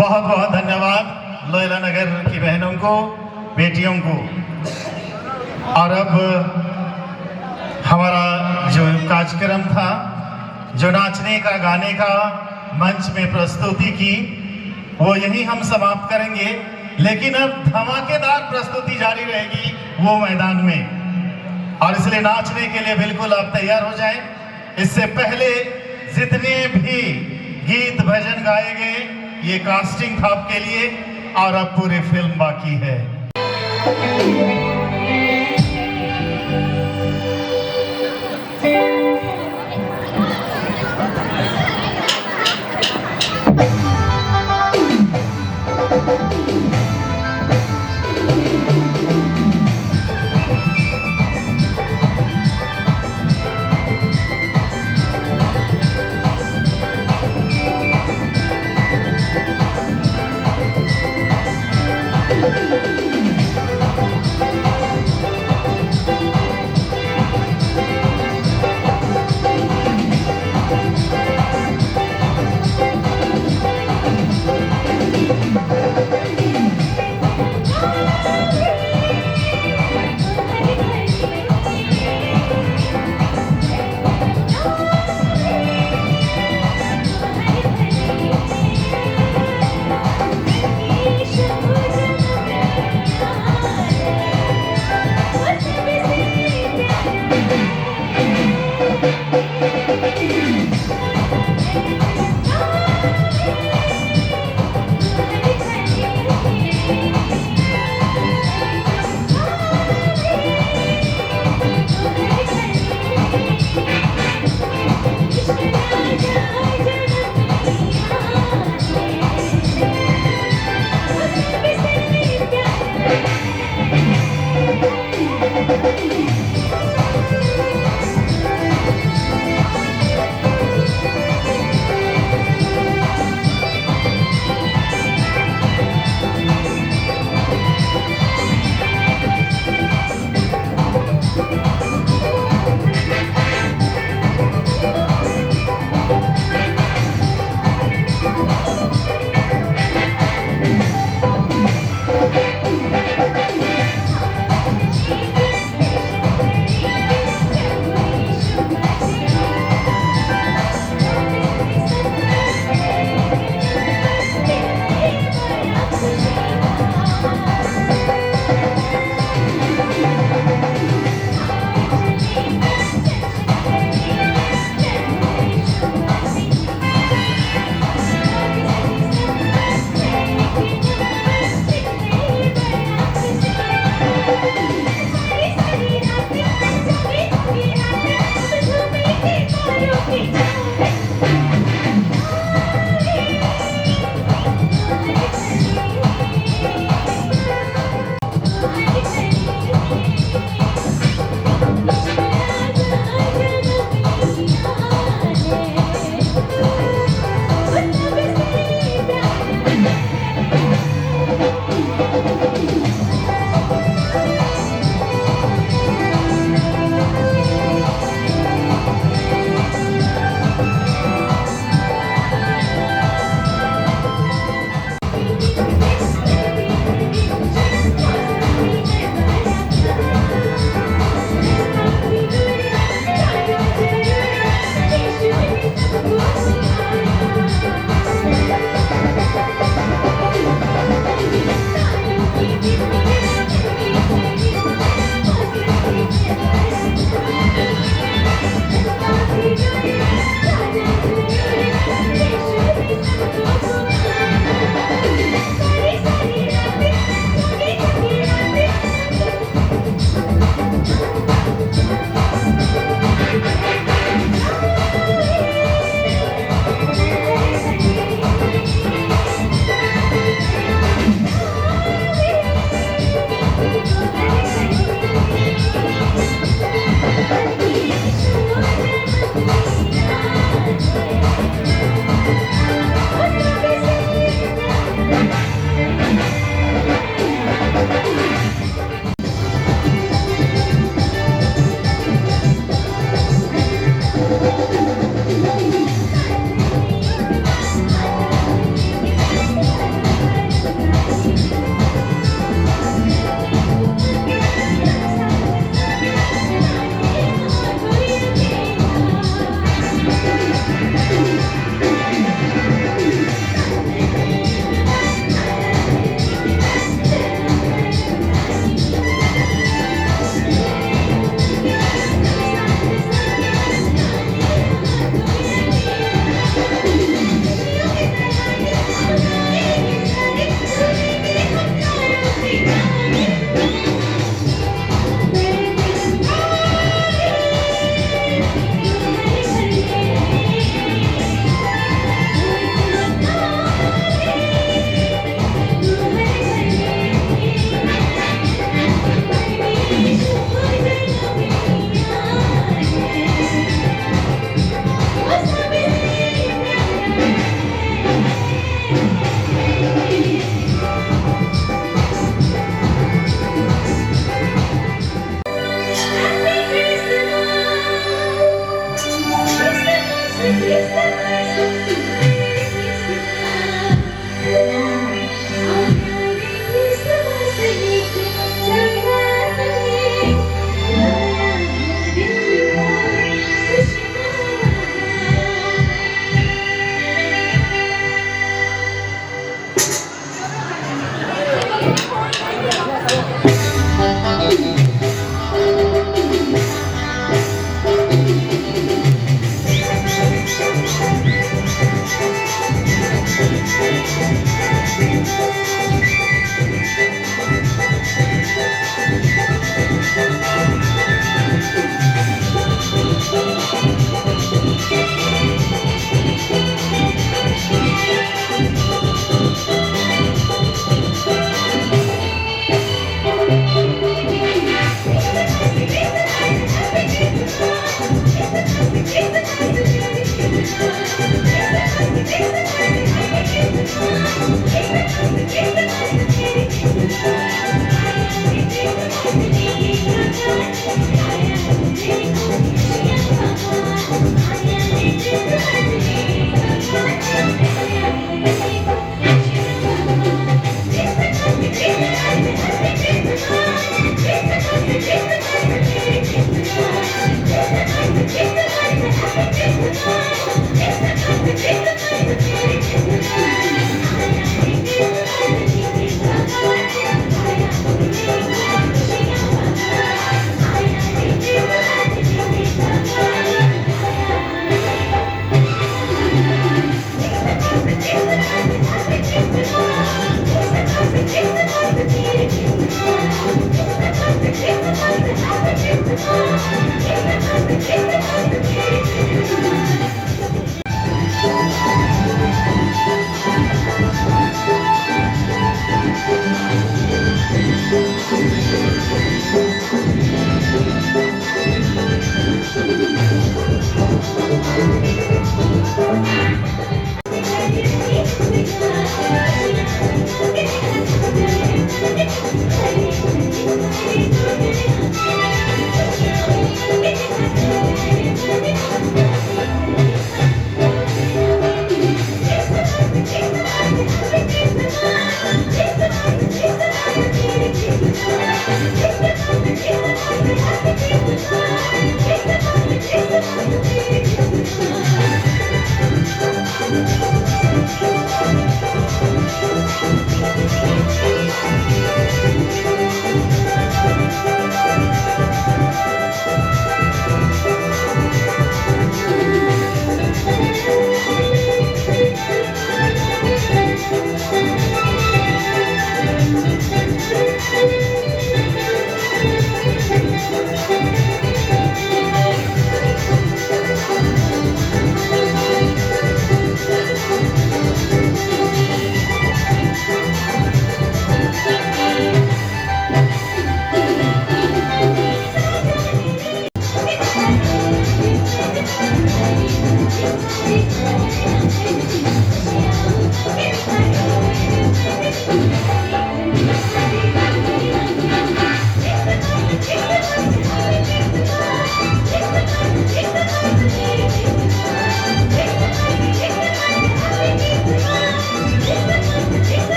बहुत बहुत धन्यवाद लोयला नगर की बहनों को, बेटियों को। और अब हमारा जो कार्यक्रम था, जो नाचने का गाने का मंच में प्रस्तुति की, वो यही हम समाप्त करेंगे। लेकिन अब धमाकेदार प्रस्तुति जारी रहेगी वो मैदान में, और इसलिए नाचने के लिए बिल्कुल आप तैयार हो जाएं। इससे पहले जितने भी गीत भजन गाए गए, ये कास्टिंग था आपके लिए, और अब पूरी फिल्म बाकी है।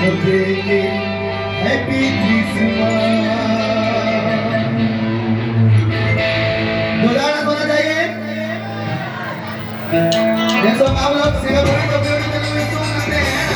birthday, happy Christmas। दोबारा बोलना चाहिए। जैसा आप लोग सिंगर बने तो भी करते हैं।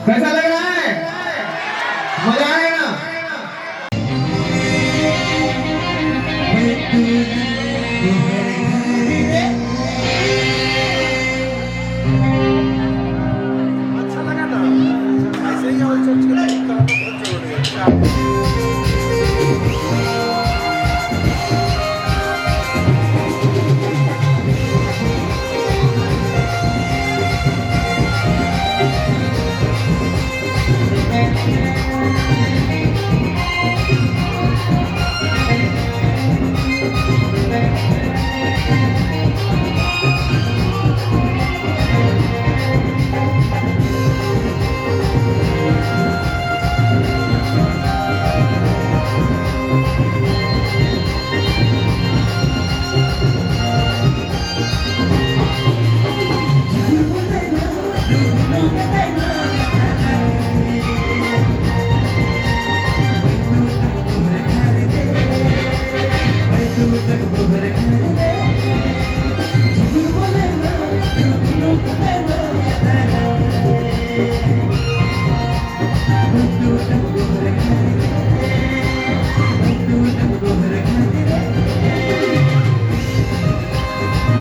कैसा लग रहा है? मजा आएगा। अच्छा लगा ना? ऐसे ही और चर्च के